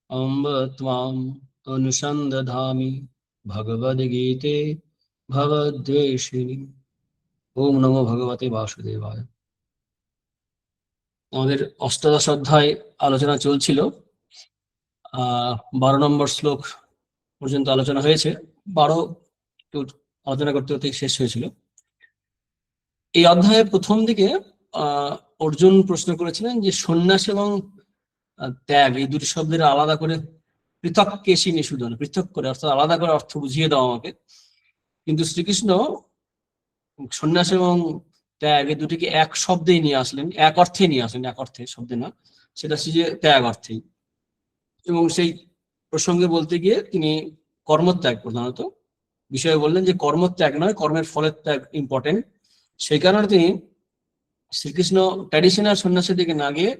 अम्ब त्वाम् अनुसन्दधामि भगवद्गीते भवद्वेषिणि। ओम नमो भगवते वासुदेवाय। আমাদের অষ্টাদশ অধ্যায় আলোচনা চলছিল। 12 নম্বর শ্লোক পর্যন্ত আলোচনা হয়েছে। 12 আলোচনা করতে করতে শেষ হয়েছিল। এই অধ্যায়ের প্রথম দিকে অর্জুন প্রশ্ন করেছিলেন যে সন্ন্যাস এবং ত্যাগ এই দুটি শব্দের আলাদা করে পৃথক কেশি নিষুধন, পৃথক করে অর্থাৎ আলাদা করে অর্থ বুঝিয়ে দাও আমাকে। কিন্তু শ্রীকৃষ্ণ সন্ন্যাস এবং ত্যাগ এই দুটিকে এক শব্দেই নিয়ে আসলেন, এক অর্থে নিয়ে আসলেন, এক অর্থে শব্দে না, সেটা হচ্ছে যে ত্যাগ অর্থেই। এবং সেই প্রসঙ্গে বলতে গিয়ে তিনি কর্মত্যাগ প্রধানত বিষয়ে বললেন যে কর্মত্যাগ নয়, কর্মের ফলের ত্যাগ ইম্পর্টেন্ট। সেই কারণে তিনি শ্রীকৃষ্ণ ট্র্যাডিশনাল সন্ন্যাসের দিকে না গিয়ে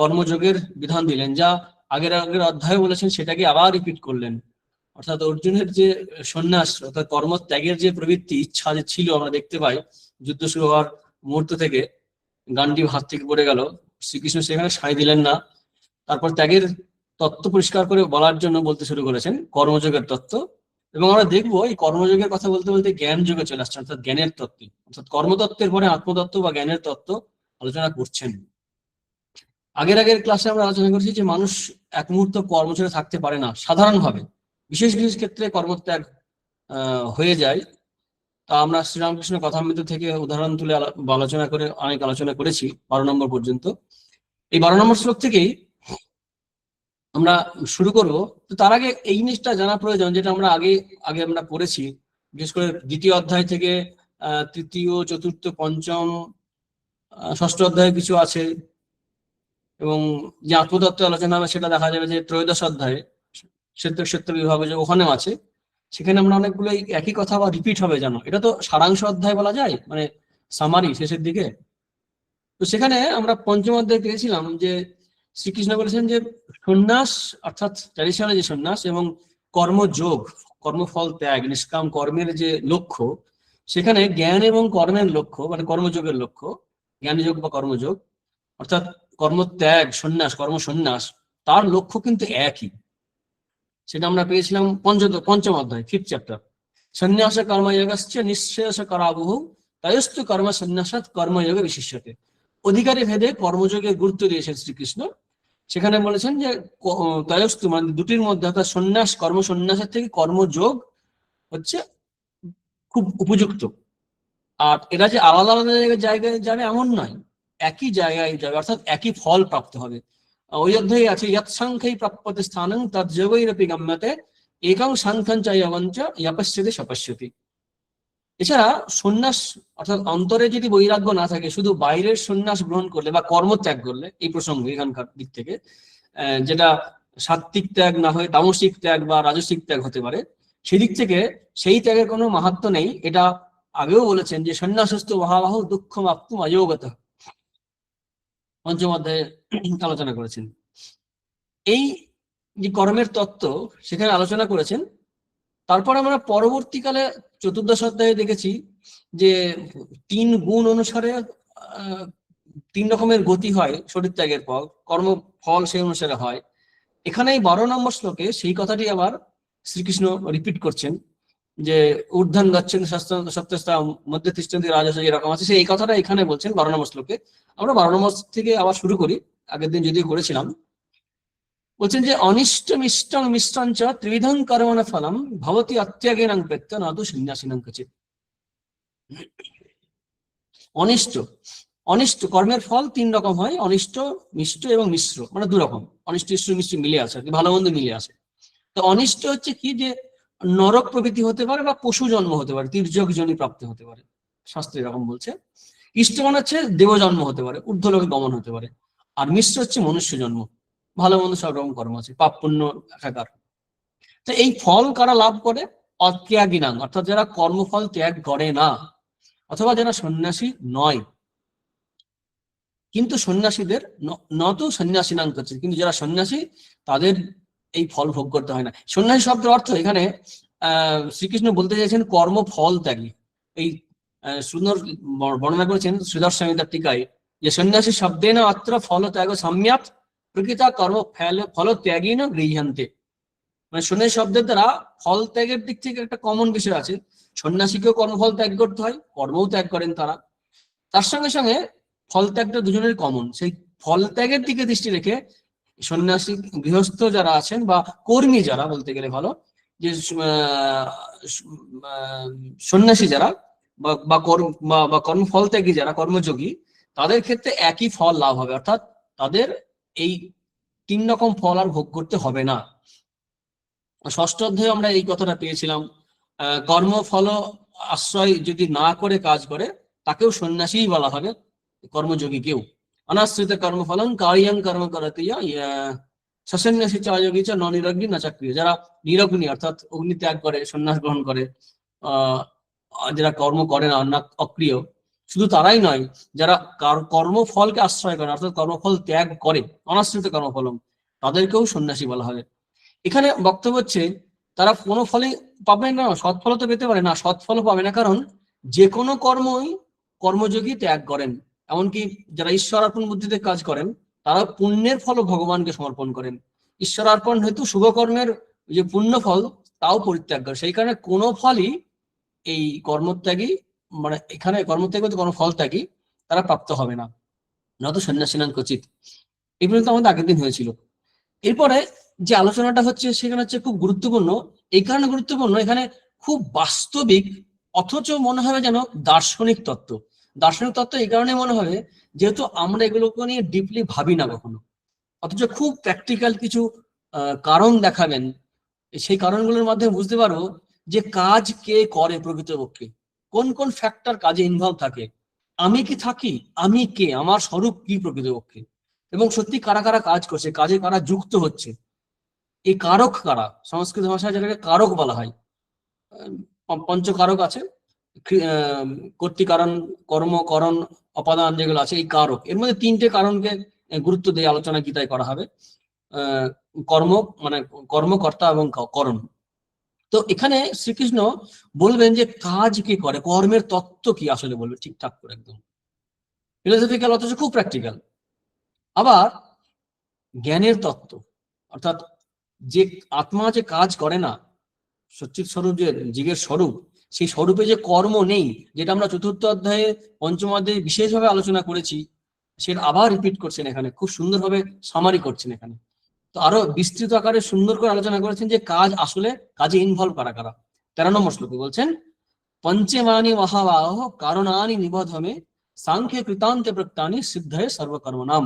কর্মযোগের বিধান দিলেন, যা আগের আগের অধ্যায়ে বলেছেন সেটাকে আবার রিপিট করলেন। অর্থাৎ অর্জুনের যে সন্ন্যাস অর্থাৎ কর্মত্যাগের যে প্রবৃত্তি ইচ্ছা যে ছিল আমরা দেখতে পাই যুদ্ধ শুরু হওয়ার মুহূর্ত থেকে, গান্ডীব হাত থেকে পড়ে গেল, শ্রীকৃষ্ণ সেখানে সায় দিলেন না। তারপর ত্যাগের তত্ত্ব পরিষ্কার করে বলার জন্য বলতে শুরু করেছেন কর্মযোগের তত্ত্ব। এবং আমরা দেখবো এই কর্মযোগের কথা বলতে বলতে জ্ঞান যোগে চলে আসছে, অর্থাৎ জ্ঞানের তত্ত্ব, অর্থাৎ কর্মতত্ত্বের পরে আত্মতত্ত্ব বা জ্ঞানের তত্ত্ব আলোচনা করছেন। আগের আগের ক্লাসে আমরা আলোচনা করেছি যে মানুষ এক মুহূর্ত কর্ম ছেড়ে থাকতে পারে না সাধারণভাবে, বিশেষ বিশেষ ক্ষেত্রে কর্মত্যাগ হয়ে যায়। তা আমরা শ্রীরামকৃষ্ণ কথামৃত থেকে উদাহরণ তুলে আলোচনা করে অনেক আলোচনা করেছি 12 নম্বর পর্যন্ত। এই 12 নম্বর শ্লোক থেকেই আমরা শুরু করব। তো তার আগে এই জিনিসটা জানা প্রয়োজন, যেটা আমরা আগে আগে আমরা পড়েছি, বিশেষ করে দ্বিতীয় অধ্যায় থেকে তৃতীয়, চতুর্থ, পঞ্চম, ষষ্ঠ অধ্যায়ে কিছু আছে, এবং যে আত্মতত্ত্ব আলোচনা হবে সেটা দেখা যাবে যে ত্রয়োদশ অধ্যায়ে ক্ষেত্র বিভাগে যে ওখানেও আছে। সেখানে আমরা অনেকগুলো একই কথা বা রিপিট হবে জানো, এটা তো সারাংশ অধ্যায় বলা যায়, মানে সামারি শেষের দিকে। তো সেখানে আমরা পঞ্চম অধ্যায়ে পেয়েছিলাম যে শ্রীকৃষ্ণ বলেছেন যে সন্ন্যাস অর্থাৎ ট্র্যাডিশনাল যে সন্ন্যাস এবং কর্মযোগ, কর্মফল ত্যাগ, নিষ্কাম কর্মের যে লক্ষ্য, সেখানে জ্ঞান এবং কর্মের লক্ষ্য মানে কর্মযোগের লক্ষ্য, জ্ঞানযোগ বা কর্মযোগ অর্থাৎ কর্মত্যাগ, সন্ন্যাস, কর্মসন্ন্যাস, তার লক্ষ্য কিন্তু একই। সেটা আমরা পেয়েছিলাম পঞ্চম অধ্যায় 5th চ্যাপ্টার। সন্ন্যাস কর্মযোগশ্চ নিঃশেষ করাবহু তয়স্তু কর্ম সন্ন্যাসাৎ কর্মযোগে বিশিষ্যতে। অধিকারী ভেদে কর্মযোগে গুরুত্ব দিয়েছেন শ্রীকৃষ্ণ। সেখানে বলেছেন যে তয়স্তু মানে দুটির মধ্যে অর্থাৎ সন্ন্যাস, কর্মসন্ন্যাসের থেকে কর্মযোগ হচ্ছে খুব উপযুক্ত। আর এরা যে আলাদা আলাদা জায়গায় যাবে এমন নয়, একই জায়গায় যাবে, অর্থাৎ একই ফল প্রাপ্ত হবে। ওই অধ্যায়ে আছে ইয়ৎ সাংখ্যৈ প্রাপ্যতে স্থানং তৎ যোগৈরপি গম্যতে একং সাংখ্যং চ ইয়বঞ্চ ইয়পশ্যতে সপশ্যতি। এছাড়া সন্ন্যাস অর্থাৎ অন্তরে যদি বৈরাগ্য না থাকে, শুধু বাইরের সন্ন্যাস গ্রহণ করলে বা কর্মত্যাগ করলে, এই প্রসঙ্গে এখানকার দিক থেকে যেটা সাত্ত্বিক ত্যাগ না হয়ে তামসিক ত্যাগ বা রাজসিক ত্যাগ হতে পারে, সেদিক থেকে সেই ত্যাগের কোনো মাহাত্ম্য নেই। এটা আগেও বলেছেন যে সন্ন্যাসস্তু মহাবাহ দুঃখম আপ্তুম অযোগত, পঞ্চম অধ্যায়ে আলোচনা করেছেন। এই যে কর্মের তত্ত্ব সেখানে আলোচনা করেছেন। তারপর আমরা পরবর্তীকালে চতুর্দশ অধ্যায়ে দেখেছি যে 3 গুণ অনুসারে 3 রকমের গতি হয় শরীর ত্যাগের পর, কর্মফল সেই অনুসারে হয়। এখানে এই 12 নম্বর শ্লোকে সেই কথাটি আবার শ্রীকৃষ্ণ রিপিট করছেন যে ঊর্ধ্বন গচ্ছেন সত্যস্তা মধ্যে তিষ্ঠন্তি রাজস্ব, যেরকম আছে সেই কথাটা এখানে বলছেন 12 নম্বর শ্লোকে। আমরা 12 নম্বর থেকে আবার শুরু করি, আগের দিন যদিও করেছিলাম। বলছেন যে অনিষ্ট মিষ্টং মিষ্টঞ্চ ত্রিবিধং কর্মণ ফলম ভবতি অত্যাগেনাং পেত্য নতু সন্ন্যাসিনাং কচিৎ। অনিষ্ট অনিষ্ট কর্মের ফল 3 রকম হয়, অনিষ্ট, মিষ্ট এবং মিশ্র, মানে 2 রকম। অনিষ্ট ইষ্ট মিশ্র মিলে আছে, ভালো মন্দ মিলে আছে। তো অনিষ্ট হচ্ছে কি, যে নরক প্রভৃতি হতে পারে বা পশু জন্ম হতে পারে, তির্যক জনি প্রাপ্তি হতে পারে, শাস্ত্রে এরকম বলছে। ইষ্ট মানে হচ্ছে দেব জন্ম হতে পারে, ঊর্ধ্বলোকে গমন হতে পারে। আর মিশ্র হচ্ছে মনুষ্য জন্ম, ভালো মন্দ সব রকম কর্ম আছে, পাপ পুণ্য একাকার। তো এই ফল কারা লাভ করে? অত্যাগিনাং, অর্থাৎ যারা কর্মফল ত্যাগ করে না, অথবা যারা সন্ন্যাসী নয়। কিন্তু সন্ন্যাসীদের নত সন্ন্যাসিনাং করছে, কিন্তু যারা সন্ন্যাসী তাদের এই ফল ভোগ করতে হয় না। সন্ন্যাসী শব্দের অর্থ এখানে শ্রীকৃষ্ণ বলতে চাইছেন কর্মফল ত্যাগী। এই সুন্দর বর্ণনা করেছেন শ্রীধর স্বামী তার টিকায় যে সন্ন্যাসী শব্দে না অত্র ফল ত্যাগ সম্যাত প্রকৃতা কর্ম ফল ত্যাগী না গৃহ্যান্তে। মানে সন্ন্যাসী শব্দের দ্বারা ফল ত্যাগের দিক থেকে একটা কমন বিষয় আছে। সন্ন্যাসীকেও কর্মফল ত্যাগ করতে হয়, কর্মও ত্যাগ করেন তারা। তার সঙ্গে সঙ্গে ফল ত্যাগটা দুজনের কমন। সেই ফল ত্যাগের দিকে দৃষ্টি রেখে সন্ন্যাসী গৃহস্থ যারা আছেন বা কর্মী যারা বলতে গেলে ভালো, যে সন্ন্যাসী যারা বা কর্মফল ত্যাগী যারা কর্মযোগী, তাদের ক্ষেত্রে একই ফল লাভ হবে, অর্থাৎ তাদের এই 3 রকম ফল আর ভোগ করতে হবে না। ষষ্ঠ অধ্যায়ে আমরা এই কথাটা পেয়েছিলাম। কর্মফল আশ্রয় যদি না করে কাজ করে তাকেও সন্ন্যাসী বলা হবে, কর্মযোগীকেও। অনাশ্রিত কর্মফলং কার্যং কর্ম করতিয়া সসন্ন্যাসী চায়োগী চ নিরগ্নি না চাকরি। যারা নিরগ্নি অর্থাৎ অগ্নি ত্যাগ করে, সন্ন্যাস গ্রহণ করে, যারা কর্ম করে না, অক্রিয়, শুধু তারাই নয়, যারা কর্মফলকে আশ্রয় করে অর্থাৎ কর্মফল ত্যাগ করে, অনাশ্রিত কর্মফলং, তাদেরকেও সন্ন্যাসী বলা হবে। এখানে বক্তব্য হচ্ছে তারা কোনো ফলই পাবে না, সৎফল তো পেতে পারে না, সৎফল পাবে না, কারণ যে কোনো কর্মই কর্মযোগী ত্যাগ করেন। এমনকি যারা ঈশ্বরার্পণ বুদ্ধিতে কাজ করেন তারা পুণ্যের ফল ভগবানকে সমর্পণ করেন। ঈশ্বরার্পণ হেতু শুভকর্মের যে পুণ্য ফল তাও পরিত্যাগ করে। সেই কারণে কোনো ফলই এই কর্মত্যাগী, মানে এখানে কর্মত্যাগী বলতে কর্মফল ত্যাগী, তারা প্রাপ্ত হবে না, নত সন্ন্যাসিনাং কচিত। এই পর্যন্ত আমাদের আগের দিন হয়েছিল। এরপরে যে আলোচনাটা হচ্ছে সেখানে হচ্ছে খুব গুরুত্বপূর্ণ। এই কারণে গুরুত্বপূর্ণ, এখানে খুব বাস্তবিক অথচ মনে হবে যেন দার্শনিক তত্ত্ব। দার্শনিক তত্ত্ব এই কারণে মনে হবে যেহেতু আমরা এগুলোকে নিয়ে ডিপলি ভাবি না কখনো, অথচ খুব প্র্যাকটিক্যাল কিছু কারণ দেখাবেন। সেই কারণগুলোর মাধ্যমে বুঝতে পারবো যে কাজ কে করে প্রকৃতপক্ষে, কোন কোন ফ্যাক্টর কাজে ইনভলভ থাকে, আমি কি থাকি, আমি কে, আমার স্বরূপ কি প্রকৃতপক্ষে, এবং সত্যি কারা কারা কাজ করছে, কাজে কারা যুক্ত হচ্ছে, এই কারক কারা। সংস্কৃত ভাষায় যেটাকে কারক বলা হয়, পঞ্চকারক আছে, কর্তৃকারণ, কর্মকরণ, অপাদান যেগুলো আছে, এই কারক। এর মধ্যে 3টে কারণকে গুরুত্ব দিয়ে আলোচনা গীতায় করা হবে। কর্ম মানে কর্মকর্তা এবং করণ। তো এখানে শ্রীকৃষ্ণ বলবেন যে কাজ কি করে, কর্মের তত্ত্ব কি আসলে বলবে ঠিকঠাক করে, একদম ফিলোসফিক্যাল অথচ খুব প্র্যাকটিক্যাল। আবার জ্ঞানের তত্ত্ব, অর্থাৎ যে আত্মা যে কাজ করে না, সচ্চিৎ স্বরূপ যে জীবের স্বরূপ, সেই স্বরূপে যে কর্ম নেই, যেটা আমরা চতুর্থ অধ্যায়ে পঞ্চম অধ্যায়ে বিশেষভাবে আলোচনা করেছি, সেটা আবার রিপিট করছেন এখানে, খুব সুন্দরভাবে সামারি করছেন এখানে। তো আরো বিস্তৃত আকারে সুন্দর করে আলোচনা করেছেন যে কাজ আসলে, কাজে ইনভলভ কারা কারা। 13 নম্বর শ্লোকে বলছেন, পঞ্চমানি মহাবাহ কারণানি নিবধমে সাংখ্যে কৃতান্তে প্রত্যানি সিদ্ধয়ে সর্বকর্মনাম।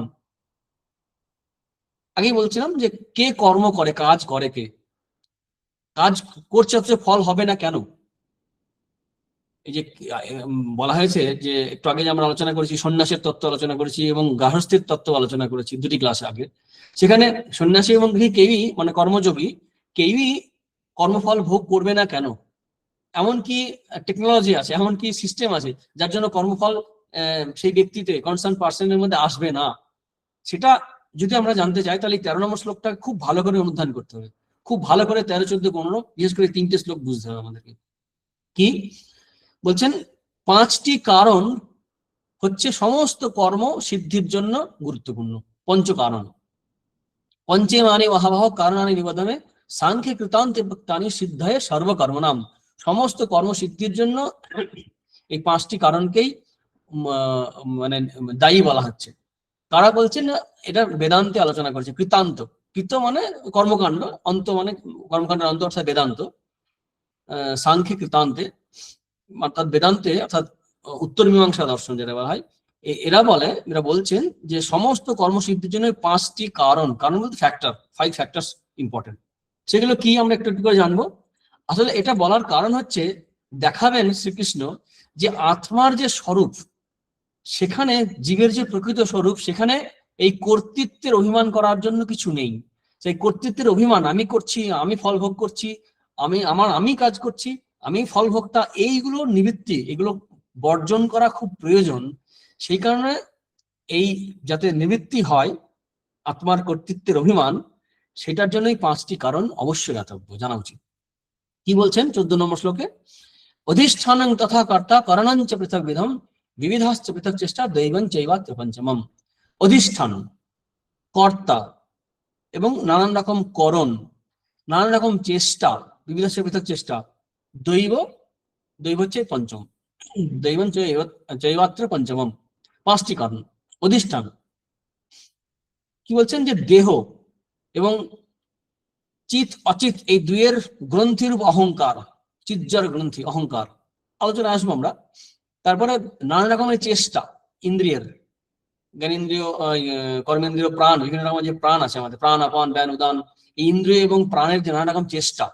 আগেই বলছিলাম যে কে কর্ম করে, কাজ করে কে, কাজ করছে অথচ ফল হবে না কেন। এই যে বলা হয়েছে যে একটু আগে যে আমরা আলোচনা করেছি, সন্ন্যাসের তত্ত্ব আলোচনা করেছি এবং গার্হস্থ্যের তত্ত্ব আলোচনা করেছি 2টি ক্লাসে আগে। সেখানে সন্ন্যাসী এবং গৃহী কেউই, মানে কর্মযোগী কেউই কর্মফল ভোগ করবে না কেন। এমনকি টেকনোলজি আছে, এমনকি সিস্টেম আছে যার জন্য কর্মফল সেই ব্যক্তিতে, কনসার্ন পার্সনের মধ্যে আসবে না। সেটা যদি আমরা জানতে চাই তাহলে 13 নম্বর শ্লোকটা খুব ভালো করে অনুধান করতে হবে, খুব ভালো করে 13, 14, 15 বিশেষ করে 3টে শ্লোক বুঝতে হবে আমাদেরকে। কি বলছেন, 5টি কারণ হচ্ছে সমস্ত কর্ম সিদ্ধির জন্য গুরুত্বপূর্ণ। পঞ্চকারণ, পঞ্চমানি মহাবাহ কারণানি নিবধমে সাংখ্যে কৃতান্তে প্রত্যানি সিদ্ধয়ে সর্বকর্মনাম। সমস্ত কর্ম সিদ্ধির জন্য এই 5টি কারণকেই মানে দায়ী বলা হচ্ছে। কারা বলছেন, এটা বেদান্তে আলোচনা করেছে। কৃতান্ত, কৃত মানে কর্মকাণ্ড, অন্ত মানে কর্মকাণ্ডের অন্ত অর্থাৎ বেদান্ত। সাংখ্যে কৃতান্তে অর্থাৎ বেদান্তে, অর্থাৎ উত্তর মীমাংসা দর্শন যেটা বলা হয়, এরা বলছেন যে সমস্ত কর্মসিদ্ধির জন্য 5টি কারণ বলতে ফ্যাক্টর, 5 ফ্যাক্টরস ইম্পর্টেন্ট। সেগুলো কি আমরা একটু একটু করে জানবো। আসলে এটা বলার কারণ হচ্ছে, দেখাবেন শ্রীকৃষ্ণ যে আত্মার যে স্বরূপ, সেখানে জীবের যে প্রকৃত স্বরূপ, সেখানে এই কর্তৃত্বের অভিমান করার জন্য কিছু নেই। সেই কর্তৃত্বের অভিমান, আমি করছি, আমি ফল ভোগ করছি, আমি কাজ করছি, আমি ফল ভোক্তা, এইগুলো নিবৃত্তি, এগুলো বর্জন করা খুব প্রয়োজন। সেই কারণে এই যাতে নিবৃত্তি হয় আত্মার কর্তৃত্বের অভিমান, সেটার জন্যই 5টি কারণ অবশ্যই জানা উচিত। কি বলছেন 14 নম্বর শ্লোকে, অধিষ্ঠানং তথা কর্তা করণঞ্চ পৃথক বিধম বিবিধাশ্চ পৃথক চেষ্টা দৈবং চৈবাত্র পঞ্চমম। অধিষ্ঠান, কর্তা, এবং নানান রকম করণ, নানান রকম চেষ্টা, বিবিধ পৃথক চেষ্টা, দৈব, দৈব হচ্ছে পঞ্চম, দৈবম জৈবাত্র পঞ্চমম, 5টি কারণ। অধিষ্ঠান কি বলছেন, যে দেহ এবং চিত অচিত এই দুইয়ের গ্রন্থির অহংকার, চিৎজর গ্রন্থি অহংকার, আলোচনা আসবো আমরা। তারপরে নানা রকমের চেষ্টা, ইন্দ্রিয়ের, জ্ঞানেন্দ্রিয়, কর্মেন্দ্রিয়, প্রাণ, বিভিন্ন রকমের যে প্রাণ আছে আমাদের, প্রাণ, আপান, ব্যান, উদান, এই ইন্দ্রিয় এবং প্রাণের যে নানা রকম চেষ্টা,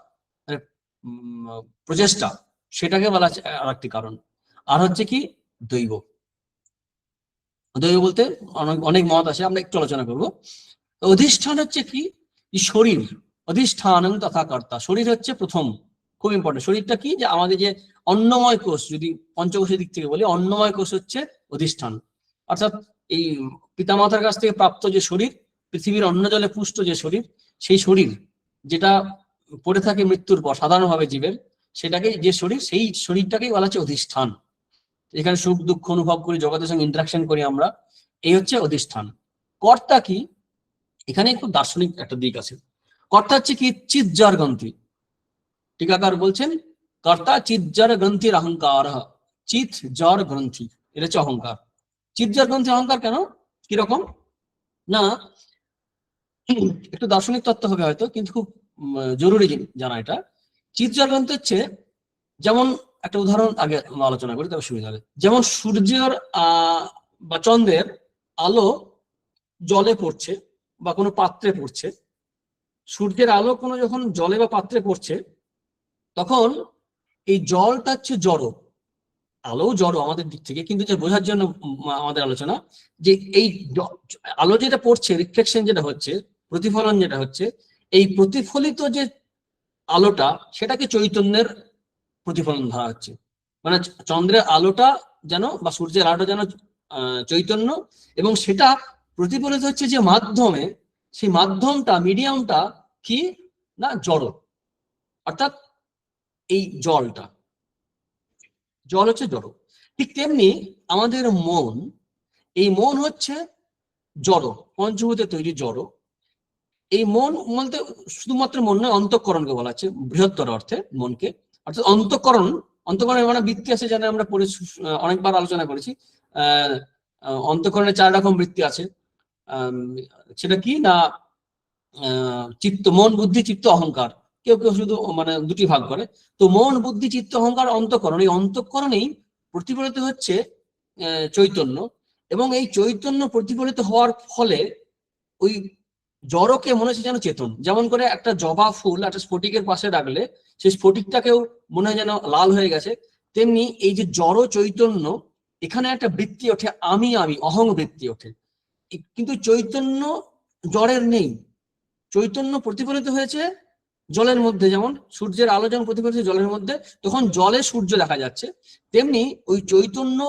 প্রচেষ্টা, সেটাকে বলা আছে আরেকটি কারণ। আর হচ্ছে কি, দৈব। দৈব বলতে অনেক মত আছে, আমরা একটু আলোচনা করবো। অধিষ্ঠান হচ্ছে কি, শরীর, অধিষ্ঠান তথা কর্তা। শরীর হচ্ছে প্রথম, খুব ইম্পর্টেন্ট। শরীরটা কি, যে আমাদের যে অন্নময় কোষ, যদি পঞ্চকোষের দিক থেকে বলি, অন্নময় কোষ হচ্ছে অধিষ্ঠান। অর্থাৎ এই পিতামাতার কাছ থেকে প্রাপ্ত যে শরীর, পৃথিবীর অন্ন জলে পুষ্ট যে শরীর, সেই শরীর যেটা পড়ে থাকে মৃত্যুর পর সাধারণভাবে জীবের, সেটাকে যে শরীর, সেই শরীরটাকেই বলা হচ্ছে অধিষ্ঠান। এখানে সুখ দুঃখ অনুভব করি, জগতের সঙ্গে ইন্টারাকশন করি আমরা, এই হচ্ছে অধিষ্ঠান। কর্তা কি, এখানে খুব দার্শনিক একটা দিক আছে। কর্তা হচ্ছে কি, চিৎজার গ্রন্থি। টিকাকার বলছেন, কর্তা চিৎজার গ্রন্থির অহংকার, চিৎ জ্বর গ্রন্থি, এটা হচ্ছে অহংকার। চিৎজার গ্রন্থি অহংকার কেন, কিরকম না, একটু দার্শনিক তত্ত্ব হবে হয়তো, কিন্তু খুব জরুরি জানা এটা। চিৎজার গ্রন্থি হচ্ছে, যেমন একটা উদাহরণ আগে আলোচনা করি, তবে সুবিধা হবে। যেমন সূর্যের বা চন্দ্রের আলো জলে পড়ছে বা কোনো পাত্রে পড়ছে, সূর্যের আলো কোনো যখন জলে বা পাত্রে পড়ছে, তখন এই জলটা হচ্ছে জড়, আলো জড় আমাদের দিক থেকে, কিন্তু যে বোঝার জন্য আমাদের আলোচনা, যে এই আলো যেটা পড়ছে, রিফ্লেকশন যেটা হচ্ছে, প্রতিফলন যেটা হচ্ছে, এই প্রতিফলিত যে আলোটা, সেটাকে চৈতন্যের প্রতিফলন ধরা হচ্ছে। মানে চন্দ্রের আলোটা যেন, বা সূর্যের আলোটা যেন চৈতন্য, এবং সেটা প্রতিফলিত হচ্ছে যে মাধ্যমে, সেই মাধ্যমটা, মিডিয়ামটা কি না, জড়। অর্থাৎ এই জলটা, জল হচ্ছে জড়। ঠিক তেমনি আমাদের মন, এই মন হচ্ছে জড়, পঞ্চভূতে তৈরি জড়। এই মন বলতে শুধুমাত্র মন নয়, অন্তঃকরণকে বলা হচ্ছে বৃহত্তর অর্থে মনকে। অর্থাৎ অন্তঃকরণ, অন্তঃকরণের মানে বৃত্তি আছে, যেটা আমরা পড়ে অনেকবার আলোচনা করেছি। অন্তঃকরণের 4 রকম বৃত্তি আছে। সেটা কি না, চিত্ত, মন, বুদ্ধি, চিত্ত, অহংকার। কেউ কেউ শুধু মানে 2টি ভাগ করে। তো মন, বুদ্ধি, চিত্ত, অহংকার, অন্তঃকরণ, এই অন্তঃকরণেই প্রতিফলিত হচ্ছে চৈতন্য, এবং এই চৈতন্য প্রতিফলিত হওয়ার ফলে ওই জড়কে মনে হচ্ছে যেন চেতন। যেমন করে একটা জবা ফুল একটা স্ফটিকের পাশে রাখলে সেই স্ফটিকটাকেও মনে হয় যেন লাল হয়ে গেছে, তেমনি এই যে জড় চৈতন্য, এখানে একটা বৃত্তি ওঠে, আমি আমি, অহং বৃত্তি ওঠে। কিন্তু চৈতন্য জড়ের নেই, চৈতন্য প্রতিফলিত হয়েছে জলের মধ্যে। যেমন সূর্যের আলো যেমন প্রতিফলিত হয়েছে জলের মধ্যে, তখন জলে সূর্য দেখা যাচ্ছে, তেমনি ওই চৈতন্য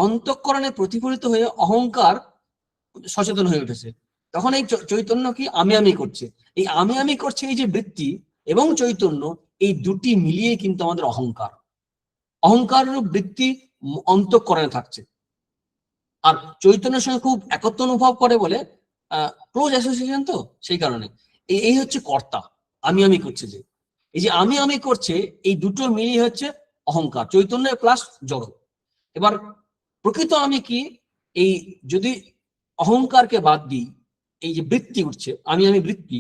অন্তঃকরণে প্রতিফলিত হয়ে অহংকার সচেতন হয়ে উঠেছে। তখন এই চৈতন্য কি, আমি আমি করছে। এই আমি আমি করছে, এই যে বৃত্তি এবং চৈতন্য, এই দুটি মিলিয়ে কিন্তু আমাদের অহংকার, অহংকার বৃত্তি অন্তঃকরণে থাকছে। আর চৈতন্যের সঙ্গে খুব একত্ব অনুভব করে বলে ক্লোজ অ্যাসোসিয়েশন, তো সেই কারণে এই হচ্ছে কর্তা, আমি আমি করছে। যে এই যে আমি আমি করছে, এই দুটো মিলিয়ে হচ্ছে অহংকার, চৈতন্য প্লাস জড়। এবার প্রকৃত আমি কি, এই যদি অহংকারকে বাদ দিই, এই যে বৃত্তি উঠছে, আমি আমি বৃত্তি,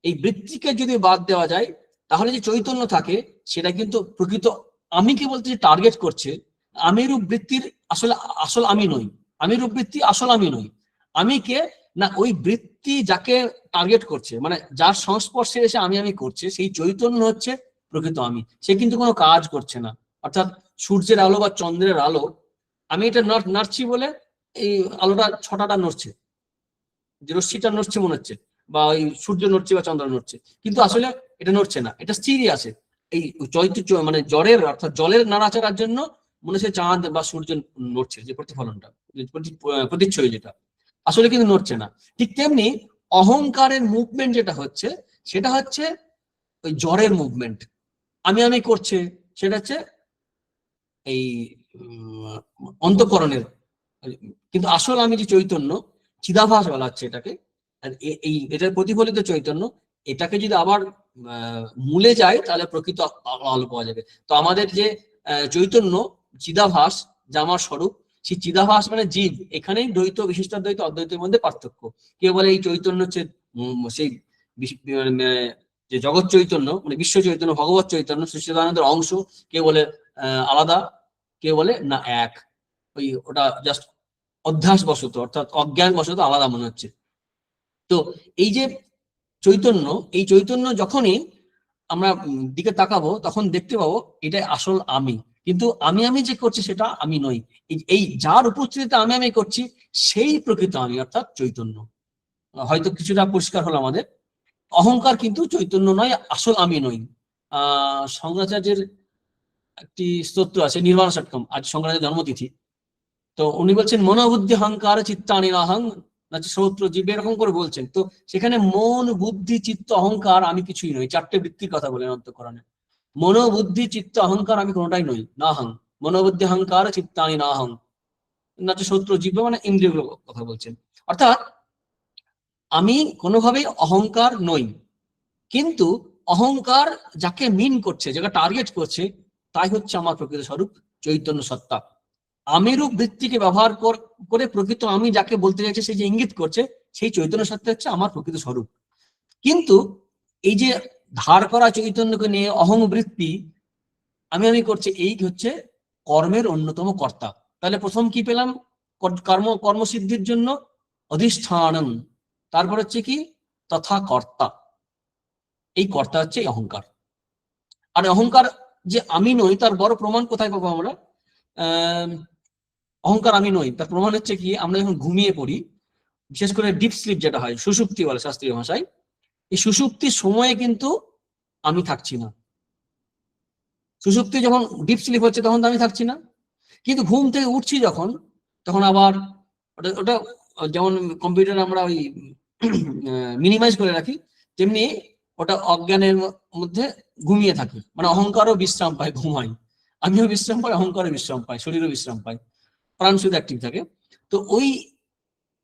এই বৃত্তিকে যদি বাদ দেওয়া যায়, তাহলে যে চৈতন্য থাকে, সেটা কিন্তু প্রকৃত আমিকে বলতে যে টার্গেট করছে, আমি রূপ বৃত্তির আসলে আসল আমি নই, আমি রূপ বৃত্তি আসল আমি নই। আমি কে না, ওই বৃত্তি যাকে টার্গেট করছে, মানে যার সংস্পর্শে এসে আমি আমি করছে, সেই চৈতন্য হচ্ছে প্রকৃত আমি। সে কিন্তু কোনো কাজ করছে না। অর্থাৎ সূর্যের আলো বা চন্দ্রের আলো, আমি এটা নাড়ছি বলে এই আলোটা ছটাটা নড়ছে, যে রশ্মিটা নড়ছে মনে হচ্ছে, বা ওই সূর্য নড়ছে বা চন্দ্র নড়ছে, কিন্তু আসলে এটা নড়ছে না, এটা স্থিরই আছে। এই মানে জ্বরের, অর্থাৎ জলের নাড়াচাড়ার জন্য মনে হচ্ছে চাঁদ বা সূর্য নড়ছে, যে প্রতিফলনটা, প্রতিচ্ছবি যেটা, আসলে কিন্তু নড়ছে না। ঠিক তেমনি অহংকারের মুভমেন্ট যেটা হচ্ছে, সেটা হচ্ছে ওই জ্বরের মুভমেন্ট, আমি আমি করছে, সেটা হচ্ছে এই অন্তঃকরণের। কিন্তু আসল আমি যে চৈতন্য, চিদাভাস বলা হচ্ছে এটাকে, আর এটার প্রতিফলিত চৈতন্য, এটাকে যদি আবার মূলে যায় তাহলে প্রকৃত আলো পাওয়া যাবে। তো আমাদের যে চৈতন্য চিদাভাস যা আমার স্বরূপ, সেই চিদাভাস মানে জীব, এখানেই দ্বৈত বিশিষ্টাদ্বৈত অদ্বৈতের মধ্যে পার্থক্য। কেউ বলে এই চৈতন্য হচ্ছে সেই যে জগৎ চৈতন্য মানে বিশ্ব চৈতন্য ভগবত চৈতন্য সচ্চিদানন্দের অংশ, কেউ বলে আলাদা, কেউ বলে না এক, ওটা জাস্ট অধ্যাস বশত অর্থাৎ অজ্ঞান বশত আলাদা মনে হচ্ছে। তো এই যে চৈতন্য, এই চৈতন্য যখনই আমরা দিকে তাকাবো তখন দেখতে পাবো এটাই আসল আমি। কিন্তু আমি আমি যে করছি সেটা আমি নই, এই যার উপস্থিতিতে আমি আমি করছি সেই প্রকৃত আমি অর্থাৎ চৈতন্য। হয়তো কিছুটা পরিষ্কার হলো আমাদের। অহংকার কিন্তু চৈতন্য নয়, আসল আমি নই। শঙ্করাচার্যের একটি স্তোত্র আছে নির্বাণ ষটকম, আজ শঙ্করাচার্যের জন্মতিথি। তো উনি বলছেন মনোবুদ্ধি অহংকার চিত্তানি নাহং শ্রৌত্র জীব, এরকম করে বলছেন। তো সেখানে মন বুদ্ধি চিত্ত অহংকার আমি কিছুই নই, চারটে বৃত্তির কথা বলেন অন্তঃকরণে। মনোবুদ্ধি চিত্ত অহংকার আমি কোনোটাই নই, না হং। মনোবুদ্ধি অহংকার চিত্তানি না হং শ্রৌত্র জীব মানে ইন্দ্রিয়গুলো কথা বলছেন। অর্থাৎ আমি কোনোভাবেই অহংকার নই, কিন্তু অহংকার যাকে মিন করছে, যাকে টার্গেট করছে, তাই হচ্ছে আমার প্রকৃত স্বরূপ চৈতন্য সত্তা। আমিরূপ বৃত্তিকে ব্যবহার করে প্রকৃত আমি যাকে বলতে চাইছে, সেই যে ইঙ্গিত করছে, সেই চৈতন্য সত্তা হচ্ছে আমার প্রকৃত স্বরূপ। কিন্তু এই যে ধার করা চৈতন্যকে নিয়ে অহং বৃত্তি আমি করছে, এই হচ্ছে কর্মের অন্যতম কর্তা। তাহলে প্রথম কি পেলাম? কর্মসিদ্ধির জন্য অধিষ্ঠানম, তারপর হচ্ছে কি তথা কর্তা। এই কর্তা হচ্ছে অহংকার। আর অহংকার যে আমি নই তার বড় প্রমাণ কোথায় পাবো আমরা? অহংকার আমি নই তার প্রমাণ হচ্ছে কি, আমরা যখন ঘুমিয়ে পড়ি, বিশেষ করে ডিপ স্লিপ যেটা হয়, সুষুপ্তি বলে শাস্ত্রীয় ভাষায়, এই সুষুপ্তির সময়ে কিন্তু আমি থাকছি না। সুষুপ্তি যখন ডিপ স্লিপ হচ্ছে তখন তো আমি থাকছি না, কিন্তু ঘুম থেকে উঠছি যখন, তখন আবার ওটা যেমন কম্পিউটার আমরা ওই মিনিমাইজ করে রাখি, তেমনি ওটা অজ্ঞানের মধ্যে ঘুমিয়ে থাকে, মানে অহংকারও বিশ্রাম পায়, ঘুমাই, আমিও বিশ্রাম পাই, অহংকারও বিশ্রাম পাই, শরীরও বিশ্রাম পায়, প্রাণ শুধু অ্যাক্টিভ থাকে। তো ওই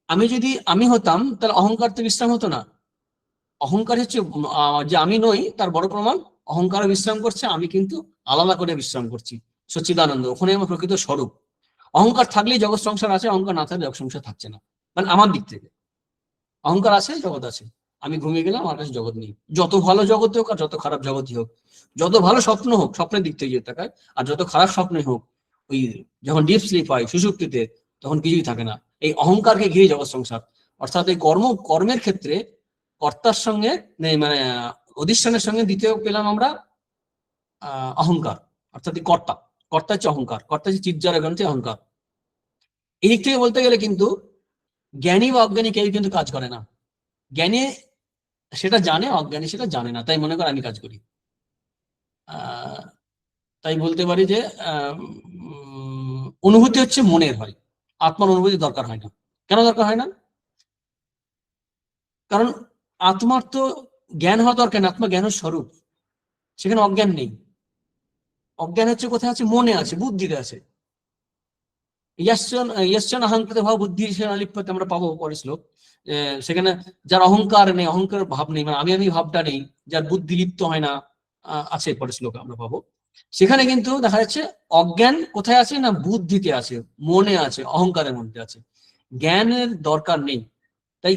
আমি যদি আমি হতাম তাহলে অহংকার তো বিশ্রাম হতো না। অহংকার হচ্ছে যে আমি নই তার বড় প্রমাণ। অহংকার বিশ্রাম করছে, আমি কিন্তু আলাদা করে বিশ্রাম করছি, সচ্চিদানন্দ, ওখানে আমার প্রকৃত স্বরূপ। অহংকার থাকলেই জগৎ সংসার আছে, অহংকার না থাকলে জগৎ সংসার থাকছে না। মানে আমার দিক থেকে অহংকার আছে, জগৎ আছে, আমি ঘুমিয়ে গেলাম, আমার কাছে জগৎ নেই। যত ভালো জগৎ হোক আর যত খারাপ জগৎই হোক, যত ভালো স্বপ্ন হোক, স্বপ্নের দিক থেকে তাকায়, আর যত খারাপ স্বপ্নই হোক, ওই যখন ডিপ স্লিপ হয় সুষুপ্তিতে, তখন কিছুই থাকে না। এই অহংকারকে ঘিরে জগৎ সংসার। অর্থাৎ এই কর্মের ক্ষেত্রে কর্তার সঙ্গে মানে অধিষ্ঠানের সঙ্গে দ্বিতীয় পেলাম আমরা অহংকার, অর্থাৎ কর্তা। কর্তা হচ্ছে অহংকার, কর্তা হচ্ছে চিৎজার গ্রন্থে অহংকার। এই দিক থেকে বলতে গেলে কিন্তু জ্ঞানী বা অজ্ঞানী কেউ কিন্তু কাজ করে না। জ্ঞানী সেটা জানে, অজ্ঞানী সেটা জানে না, তাই মনে করে আমি কাজ করি। তাই বলতে পারি যে অনুভূতি হচ্ছে মনের হয়, আত্মার অনুভূতি দরকার হয় না। কেন দরকার হয় না? কারণ আত্মার তো জ্ঞান হওয়া দরকার না, আত্মা জ্ঞানের স্বরূপ, সেখানে অজ্ঞান নেই। অজ্ঞান হচ্ছে কোথায় আছে? মনে আছে, বুদ্ধিতে আছে। ইয়াশ্চন অহংকৃত ভাব বুদ্ধি লিপ্যতে আমরা পাবো পরে শ্লোক। সেখানে যার অহংকার নেই, অহংকার ভাব নেই, মানে আমি ভাবটা নেই, যার বুদ্ধি লিপ্ত হয় না, আছে পরে শ্লোকে আমরা পাবো। সেখানে কিন্তু দেখা যাচ্ছে অজ্ঞান কোথায় আছে না, বুদ্ধিতে আছে, মনে আছে, অহংকারের মধ্যে আছে, জ্ঞানের দরকার নেই। তাই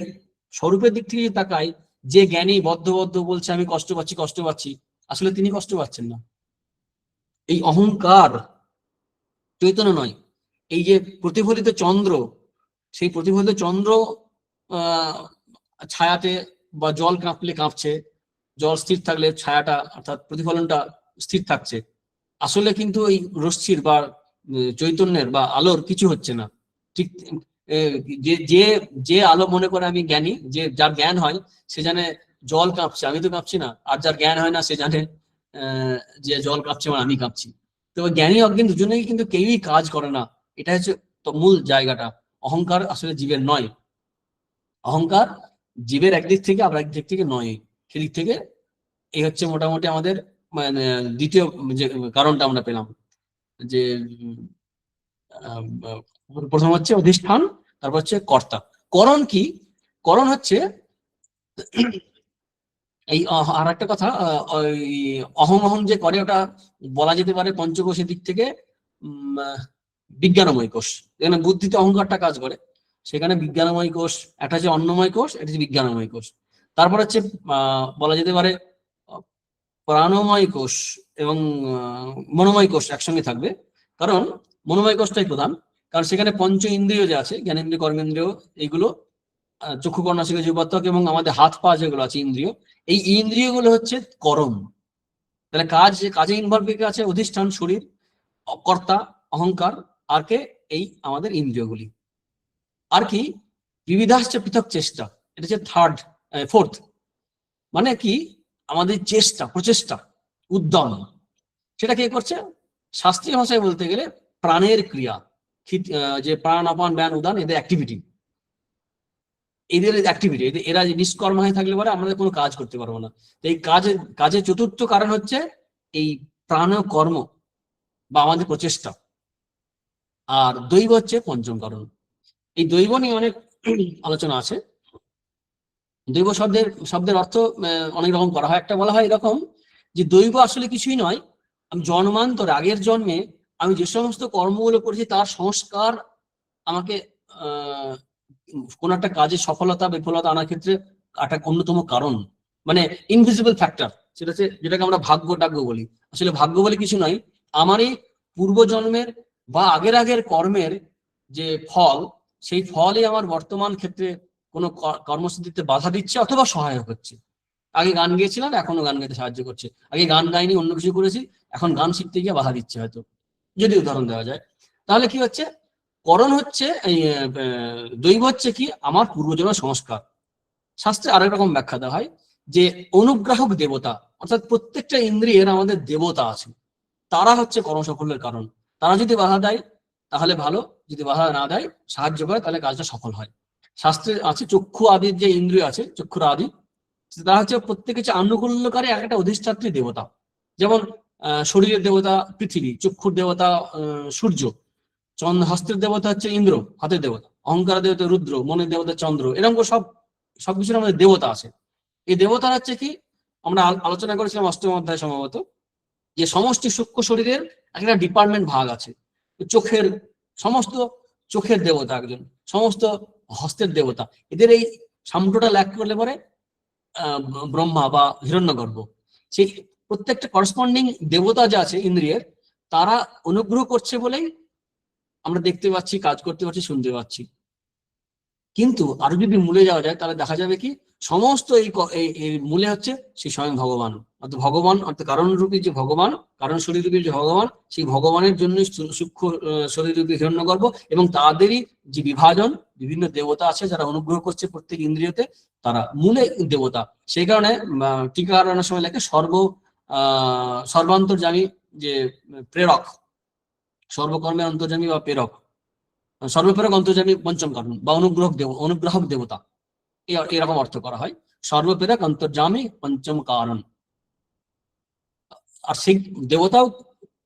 স্বরূপের দিক থেকে তাকাই, যে জ্ঞানী বদ্ধ বলছে আমি কষ্ট পাচ্ছি, আসলে তিনি কষ্ট পাচ্ছেন না। এই অহংকার চৈতন্য নয়। এই যে প্রতিফলিত চন্দ্র, সেই প্রতিফলিত চন্দ্র ছায়াতে বা জল কাঁপলে কাঁপছে, জল স্থির থাকলে ছায়াটা অর্থাৎ প্রতিফলনটা স্থির থাকছে। আসলে কিন্তু এই রশ্মির বা চৈতন্যের বা আলোর কিছু হচ্ছে না। ঠিক যে আলো মনে করে আমি জ্ঞানী, যে যার জ্ঞান হয় সে জানে জল কাঁপছে, আমি তো কাঁপছি না। আর যার জ্ঞান হয় না সে জানে যে জল কাঁপছে মানে আমি কাঁপছি। তো জ্ঞানী অজ্ঞান দুজনেই কিন্তু কেউই কাজ করে না। এটা হচ্ছে তো মূল জায়গাটা। অহংকার আসলে জীবের নয়, অহংকার জীবের একদিক থেকে আবার একদিক থেকে নয়। সেদিক থেকে এই হচ্ছে মোটামুটি আমাদের মানে দ্বিতীয় যে কারণটা আমরা পেলাম, যে প্রথম হচ্ছে অধিষ্ঠান, তারপর হচ্ছে কর্তা। করণ কি? করণ হচ্ছে এই আর একটা কথা, ওই অহং অহং যে করে ওটা বলা যেতে পারে পঞ্চকোষের দিক থেকে বিজ্ঞানময় কোষ। এখানে বুদ্ধিতে অহংকারটা কাজ করে, সেখানে বিজ্ঞানময় কোষ, একটা হচ্ছে অন্নময় কোষ, এটা হচ্ছে বিজ্ঞানময় কোষ। তারপর হচ্ছে বলা যেতে পারে প্রাণময় কোষ এবং মনোময় কোষ একসঙ্গে থাকবে, কারণ মনোময় কোষটাই প্রধান, কারণ সেখানে পঞ্চ ইন্দ্রিয় যে আছে, জ্ঞানেন্দ্রিয়, কর্মেন্দ্রিয়, এইগুলো চক্ষু কর্ণাসিকা জিহ্বাত্বক এবং আমাদের হাত পা যেগুলো আছে ইন্দ্রিয়, এই ইন্দ্রিয়গুলো হচ্ছে করণ। তাহলে কাজে ইনভলভ আছে অধিষ্ঠান, শরীর, কর্তা, অহংকার, আর কে, এই আমাদের ইন্দ্রিয়গুলি। আর কি বিবিধাশ্চ পৃথক চেষ্টা, এটা হচ্ছে ফোর্থ, মানে কি আমাদের চেষ্টা, প্রচেষ্টা, উদ্যম, সেটা কে করছে? শাস্ত্রীয় ভাষায় বলতে গেলে প্রাণের ক্রিয়া, যে প্রাণ, আপান, ব্যান, উদান, এদের অ্যাক্টিভিটি, এরা নিষ্কর্ম হয়ে থাকলে পরে আমাদের কোনো কাজ করতে পারবো না। তো এই কাজের চতুর্থ কারণ হচ্ছে এই প্রাণ কর্ম বা আমাদের প্রচেষ্টা। আর দৈব হচ্ছে পঞ্চম কারণ। এই দৈব নিয়ে অনেক আলোচনা আছে। দৈব শব্দের অর্থ অনেক রকম করা হয়। একটা বলা হয় এরকম যে দৈব আসলে কিছুই নয়, আমি জন্মান্তরে, আগের জন্মে আমি যে সমস্ত কর্মগুলো করেছি তার সংস্কার আমাকে কোন একটা কাজে সফলতা বিফলতা আনার ক্ষেত্রে একটা অন্যতম কারণ, মানে ইনভিজিবল ফ্যাক্টর, সেটা হচ্ছে যেটাকে আমরা ভাগ্য টাগ্য বলি। আসলে ভাগ্য বলে কিছু নয়, আমারই পূর্বজন্মের বা আগের কর্মের যে ফল, সেই ফলই আমার বর্তমান ক্ষেত্রে কোনো কর্মসূচিতে বাধা দিচ্ছে অথবা সহায়ক হচ্ছে। আগে গান গেয়েছিলাম, এখনো গান গাইতে সাহায্য করছে। আগে গান গাইনি, অন্য কিছু করেছি, এখন গান শিখতে গিয়ে বাধা দিচ্ছে হয়তো, যদি উদাহরণ দেওয়া যায়। তাহলে কি হচ্ছে? করণ হচ্ছে এই দৈব হচ্ছে কি আমার পূর্বজন্মের সংস্কার। শাস্ত্রে আরেক রকম ব্যাখ্যা দেওয়া হয় যে অনুগ্রাহক দেবতা, অর্থাৎ প্রত্যেকটা ইন্দ্রিয়ের আমাদের দেবতা আছে, তারা হচ্ছে কর্মসাফল্যের কারণ। তারা যদি বাধা দেয় তাহলে ভালো, যদি বাধা না দেয়, সাহায্য করে, তাহলে কাজটা সফল হয়। শাস্ত্রে আছে চক্ষু আদির যে ইন্দ্রিয় আছে, চক্ষুর আদি, তারা হচ্ছে প্রত্যেকে হচ্ছে আনুকূল্যকারী একটা অধিষ্ঠাত্রী দেবতা। যেমন শরীরের দেবতা পৃথিবী, চক্ষুর দেবতা সূর্য, হস্তের দেবতা হচ্ছে ইন্দ্র, হাতের দেবতা, অহংকার দেবতা রুদ্র, মনের দেবতা চন্দ্র, এরকম সবকিছুর আমাদের দেবতা আছে। এই দেবতা হচ্ছে কি, আমরা আলোচনা করেছিলাম অষ্টম অধ্যায় সম্ভবত, যে সমষ্টি সূক্ষ্ম শরীরের একটা ডিপার্টমেন্ট ভাগ আছে। চোখের সমস্ত চোখের দেবতা একজন, সমস্ত হস্তের দেবতা, এদের এই সামগ্রীটা ল্যাক করলে পরে ব্রহ্মা বা হিরণ্যগর্ভ, সেই প্রত্যেকটা করসপন্ডিং দেবতা যা আছে ইন্দ্রিয়ের, তারা অনুগ্রহ করছে বলেই আমরা দেখতে পাচ্ছি, কাজ করতে পারছি, শুনতে পাচ্ছি। কিন্তু আরো যদি মূলে যাওয়া যায় তাহলে দেখা যাবে কি সমস্ত এই মূলে হচ্ছে সেই স্বয়ং ভগবান, অর্থাৎ ভগবান, অর্থাৎ কারণ রূপী যে ভগবান, কারণ শরীররূপী যে ভগবান, সেই ভগবানের জন্য সূক্ষ্ম শরীররূপী হিরণ্যগর্ভ এবং তাদেরই যে বিভাজন, বিভিন্ন দেবতা আছে যারা অনুগ্রহ করছে প্রত্যেক ইন্দ্রিয়তে, তারা মূলে দেবতা। সেই কারণে টিকাকরণের সময় লেখে সর্বান্তর্যামী যে প্রেরক, সর্বকর্মের অন্তর্যামী বা প্রেরক, সর্বপ্রেরক অন্তর্যামী পঞ্চম কারণ বা অনুগ্রাহক দেবতা, এরকম অর্থ করা হয়। সর্বপ্রেরক অন্তর্যামী পঞ্চম কারণ। আর সেই দেবতাও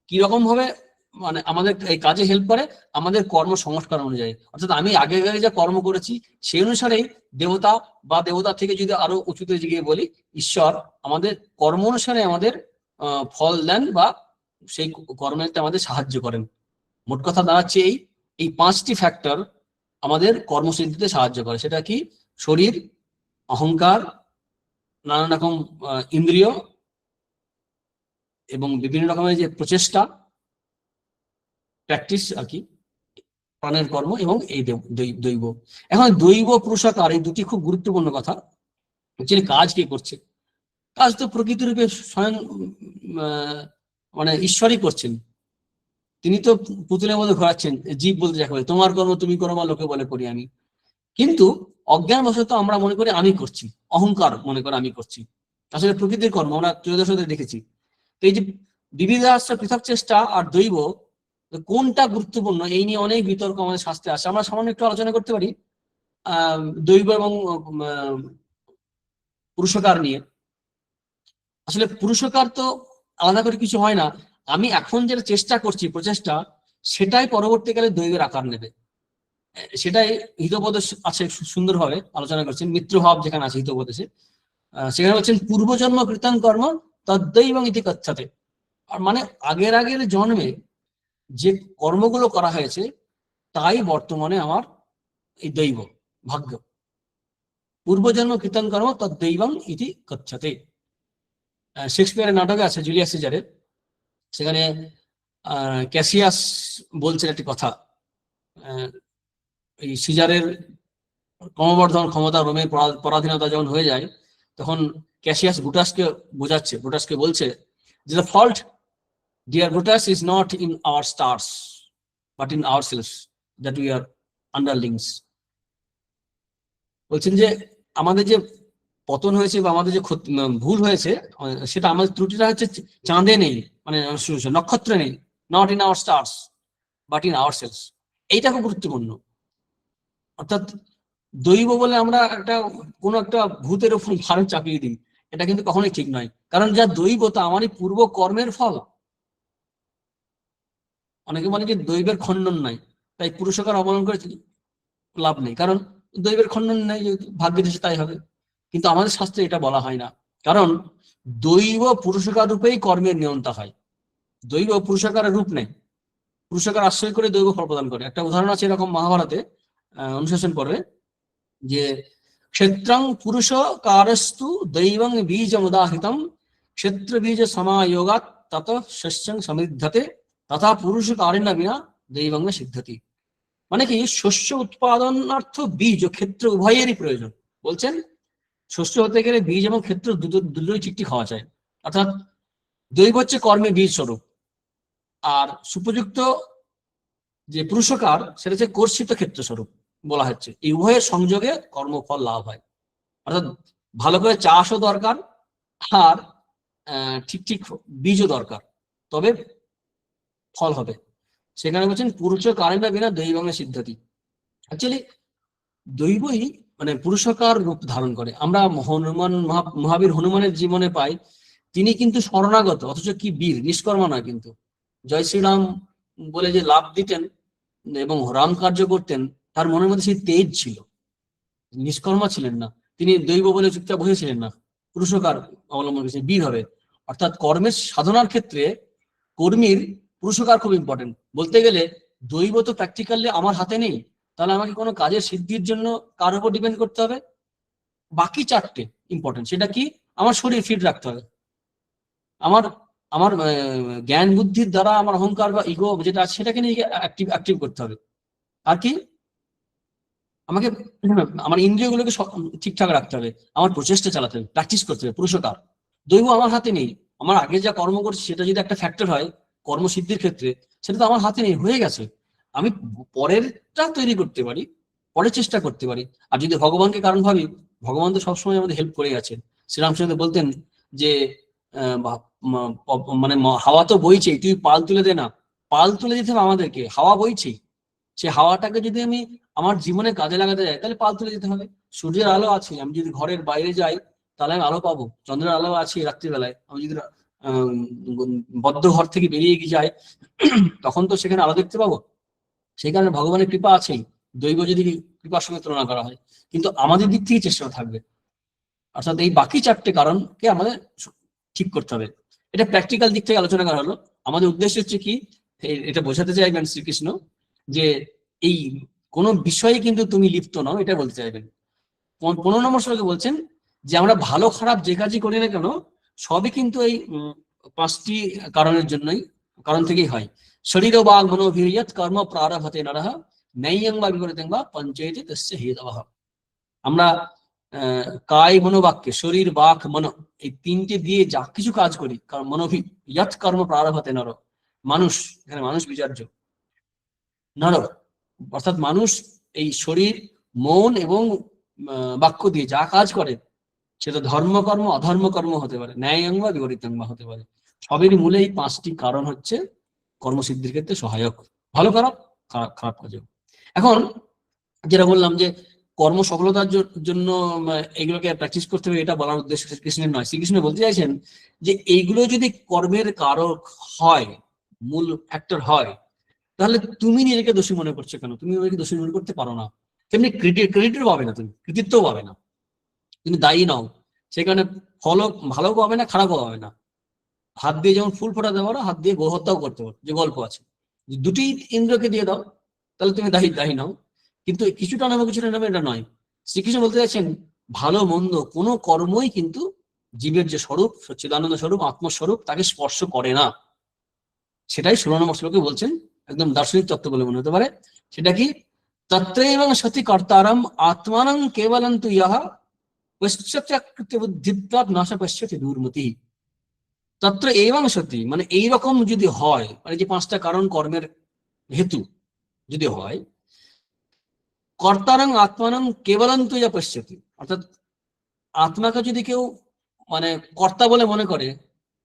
কিরকম ভাবে মানে আমাদের এই কাজে হেল্প করে? আমাদের কর্ম সংস্কার অনুযায়ী, অর্থাৎ আমি আগে যা কর্ম করেছি সেই অনুসারেই দেবতা, বা দেবতা থেকে যদি আরো উঁচুতে গিয়ে বলি ঈশ্বর, আমাদের কর্ম অনুসারে আমাদের ফল দেন বা সেই কর্মেতে আমাদের সাহায্য করেন। মোট কথা দাঁড়াচ্ছে এই পাঁচটি ফ্যাক্টর আমাদের কর্মসিদ্ধিতে সাহায্য করে। সেটা কি? শরীর, অহংকার, নানান রকম ইন্দ্রিয় এবং বিভিন্ন রকমের যে প্রচেষ্টা, প্র্যাকটিস আর কি, প্রাণের কর্ম, এবং এই দৈব। এখন দৈব পুরুষাকার, এই দুটি খুব গুরুত্বপূর্ণ কথা। অ্যাকচুয়ালি কাজ কে করছে? কাজ তো প্রকৃতি রূপে স্বয়ং মানে ঈশ্বরই করছেন। তিনি তো পুতুলের মধ্যে ঘোরাচ্ছেন, জীব বলতে যাকে বলে, তোমার কর্ম তুমি করো বা লোকে বলে করি আমি। কিন্তু অজ্ঞান বশত আমরা মনে করি আমি করছি, অহংকার মনে করে আমি করছি, আসলে প্রকৃতির কর্ম। আমরা ত্রয়োদশতে দেখেছি। তো এই যে বিবিধাশ্র পৃথক চেষ্টা আর দৈব, কোনটা গুরুত্বপূর্ণ, এই নিয়ে অনেক বিতর্ক আমাদের শাস্ত্রে আসে। আমরা সামান্য একটু আলোচনা করতে পারি দৈব এবং পুরুষকার নিয়ে। আসলে পুরুষকার তো আলাদা করে কিছু হয় না, আমি এখন যেটা চেষ্টা করছি, প্রচেষ্টা, সেটাই পরবর্তীকালে দৈবের আকার নেবে। সেটাই হিতোপদেশ আছে, সুন্দরভাবে আলোচনা করছেন। মিত্রভাব যেখানে আছে হিতোপদেশে, সেখানে বলছেন পূর্বজন্ম কৃতং কর্ম তদ্দৈবং ইতি কথ্যতে। আর মানে আগের আগের জন্মে যে কর্মগুলো করা হয়েছে তাই বর্তমানে আমার এই দৈব ভাগ্য। পূর্বজন্ম কৃতং কর্ম তদ্দৈবং ইতি কথ্যতে। শেক্সপিয়ারের নাটকে আছে জুলিয়াস সিজারের, সেখানে ক্যাসিয়াস বলছেন একটি কথা। এই সিজারের ক্রমবর্ধমান ক্ষমতা, রোমের পরাধীনতা যখন হয়ে যায়, তখন ক্যাসিয়াস ব্রুটাসকে বোঝাচ্ছে, ব্রুটাসকে বলছে যে the fault dear Brutus is not in our stars but in our sales that we are underlings. বলছেন যে আমাদের যে পতন হয়েছে বা আমাদের যে ভুল হয়েছে, সেটা আমাদের ত্রুটিটা হচ্ছে চাঁদে নেই, মানে নক্ষত্রে নেই, not in our stars but in hour cells. এইটা খুব গুরুত্বপূর্ণ। অর্থাৎ দৈব বলে আমরা কোনো একটা ভূতের উপর ভার চাপিয়ে দিই, এটা কিন্তু কখনোই ঠিক নয়। কারণ যা দৈব তা আমারই পূর্ব কর্মের ফল। অনেকে বলে যে দৈবের খণ্ডন নাই, তাই পুরুষকার অবলম্বন করে লাভ নেই, কারণ দৈবের খণ্ডন নেই, ভাগ্যে দেশে তাই হবে। কিন্তু আমাদের শাস্ত্রে এটা বলা হয় না, কারণ দৈব পুরুষকার রূপেই কর্মের নিয়ন্তা হয়। দৈব পুরুষকারের রূপ নেই, পুরুষকার আশ্রয় করে দৈব ফল প্রদান করে। একটা উদাহরণ আছে এরকম মহাভারতে, অনুশাসন পর্বে, যে ক্ষেত্রং পুরুষ কারস্তু দৈবং বীজম উদাহৃতম ক্ষেত্র বীজ সমায়োগাত তত শস্যং সমৃদ্ধতে তথা পুরুষ কারিণা বিনা দৈবং সিদ্ধতি। মানে কি, শস্য উৎপাদনার্থ বীজ ও ক্ষেত্র উভয়েরই প্রয়োজন। বলছেন শস্য হতে গেলে বীজ এবং ক্ষেত্র দুটোই ঠিক খাওয়া যায়। অর্থাৎ দৈব হচ্ছে কর্মে বীজ স্বরূপ, আর সুপযুক্ত যে পুরুষকার সেটা হচ্ছে কর্ষিত ক্ষেত্র স্বরূপ বলা হচ্ছে। এই উভয়ের সংযোগে কর্মফল লাভ হয়। অর্থাৎ ভালো করে চাষও দরকার, আর ঠিক ঠিক বীজও দরকার, তবে ফল হবে। সেখানে বলছেন পুরুষ কারিণা বিনা দৈবঙ্গে সিদ্ধতি। অ্যাকচুয়ালি দৈবই মানে পুরুষকার রূপ ধারণ করে। আমরা হনুমান, মহাবীর হনুমানের জীবনে পাই, তিনি কিন্তু শরণাগত, অথচ কি বীর, নিষ্কর্মা নয়। কিন্তু জয় শ্রীরাম বলে যে লাভ দিতেন এবং রাম কার্য করতেন, তার মনের মধ্যে সেই তেজ ছিল, নিষ্কর্মা ছিলেন না। তিনি দৈব বলে চুপচাপ বসেছিলেন না, পুরুষকার অবলম্বন করেছেন, বীর হবে। অর্থাৎ কর্মের সাধনার ক্ষেত্রে কর্মীর পুরুষকার খুব ইম্পর্টেন্ট। বলতে গেলে দৈব তো প্র্যাকটিক্যালি আমার হাতে নেই, তাহলে আমাকে কোনো কাজের সিদ্ধির জন্য কার উপর ডিপেন্ড করতে হবে? বাকি চারটে ইম্পর্টেন্ট। সেটা কি? আমার শরীর ফিট রাখতে হবে, আমার আমার জ্ঞান বুদ্ধির দ্বারা আমার অহংকার বা ইগো যেটা আছে সেটাকে নিয়ে অ্যাক্টিভ করতে হবে। আর কি, আমাকে আমার ইন্দ্রিয়গুলোকে ঠিকঠাক রাখতে হবে, আমার প্রচেষ্টা চালাতে হবে, প্র্যাকটিস করতে হবে। পুরুষকার দৈব আমার হাতে নেই। আমার আগে যা কর্ম করছি সেটা যদি একটা ফ্যাক্টর হয় কর্মসিদ্ধির ক্ষেত্রে, সেটা তো আমার হাতে নেই, হয়ে গেছে। আমি পরেরটা তৈরি করতে পারি, পরের চেষ্টা করতে পারি। আর যদি ভগবানকে কারণ ভাবি, ভগবান তো সবসময় আমাদের হেল্প করে গেছেন। শ্রীরামচন্দ্র বলতেন যে মানে হাওয়া তো বইছে, তুই পাল তুলে দে না। পাল তুলে দিতে হবে আমাদেরকে, হাওয়া বইছে, সে হাওয়াটাকে যদি আমি আমার জীবনে কাজে লাগাতে যাই তাহলে পাল তুলে দিতে হবে। সূর্যের আলো আছে, আমি যদি ঘরের বাইরে যাই তাহলে আমি আলো পাবো। চন্দ্রের আলো আছে রাত্রিবেলায়, আমি যদি বদ্ধ ঘর থেকে বেরিয়ে গিয়ে যাই তখন তো সেখানে আলো দেখতে পাবো। সেই কারণে ভগবানের কৃপা আছেই, দৈব যদি কৃপার সঙ্গে তুলনা করা হয়। কিন্তু আমাদের দিক থেকে চেষ্টা থাকবে। অর্থাৎ এই বাকি চারটে কারণকে আমাদের ঠিক করতে হবে। এটা প্র্যাকটিক্যাল দিক থেকে আলোচনা করা হলো। আমাদের উদ্দেশ্য হচ্ছে কি, এটা বোঝাতে চাইবেন শ্রীকৃষ্ণ যে এই কোন বিষয়ে কিন্তু তুমি লিপ্ত নও, এটা বলতে চাইবেন। 15 নম্বর শ্লোকে বলছেন যে আমরা ভালো খারাপ যে কাজই করি না কেন সবই কিন্তু এই 5টি কারণের জন্যই, কারণ থেকেই হয়। শরীর বাগ মনোভিরিয়ত কর্ম প্রারভতে নরহ নৈয়ং বা বিপরীতং বা পঞ্চয়তি তস্য হেতবঃ। আমরা কায় মনোবাক্যে, শরীর বাক মন, এই তিনটে দিয়ে যা কিছু কাজ করি, কারণ মনোভি ইয়ৎ কর্ম প্রারভতে নর, মানুষ, এখানে মানুষ বিচার্য, নর অর্থাৎ মানুষ এই শরীর, মন এবং বাক্য দিয়ে যা কাজ করে সেটা ধর্মকর্ম অধর্মকর্ম হতে পারে, ন্যায়ং বা বিপরীতং বা হতে পারে। সবের মূলে এই 5টি কারণ হচ্ছে কর্মসিদ্ধির ক্ষেত্রে সহায়ক, ভালো খারাপ, খারাপ খারাপ কাজেও। এখন যেটা বললাম যে কর্ম সফলতার জন্য এগুলোকে প্র্যাকটিস করতে হবে, এটা বলার উদ্দেশ্য শ্রীকৃষ্ণের নয়। শ্রীকৃষ্ণ বলতে চাইছেন যে এইগুলো যদি কর্মের কারক হয়, মূল ফ্যাক্টর হয়, তাহলে তুমি নিজেকে দোষী মনে করছো কেন? তুমি নিজেকে দোষী মনে করতে পারো না। তেমনি ক্রেডিটও পাবে না, তুমি কৃতিত্বও পাবে না, তুমি দায়ী নাও, সেখানে ফলও ভালো পাবে না, খারাপও পাবে না। হাত দিয়ে যেমন ফুল ফোটাতে পারো, হাত দিয়ে গোহত্যাও করতে পারো, যে গল্প আছে। দুটি ইন্দ্রকে দিয়ে দাও, তাহলে তুমি দায়ী দায়ী নাও। কিন্তু কিছুটা নামে কিছুটা নামে এটা নয়। শ্রীকৃষ্ণ বলতে চাইছেন ভালো মন্দ কোনো কর্মই কিন্তু জীবের যে স্বরূপ, সচ্চিদানন্দ স্বরূপ, আত্মস্বরূপ, তাকে স্পর্শ করে না। সেটাই 16 নম্বর শ্লোকে বলছেন, একদম দার্শনিক তত্ত্ব বলে মনে হতে পারে। সেটা কি? তত্রৈবং সতি কর্তারম আত্মানং কেবলন্তু ইহা পশ্চাৎকৃত্য বুদ্ধিত্বাৎ নাশ পশ্যতি দুর্মতি। তত্র এবং সত্যি মানে এইরকম যদি হয়, মানে যে 5টা কারণ কর্মের হেতু যদি হয়, কর্তারং আত্মানং কেবলন্তু ইহা পশ্যতি, অর্থাৎ আত্মাকে যদি কেউ মানে কর্তা বলে মনে করে,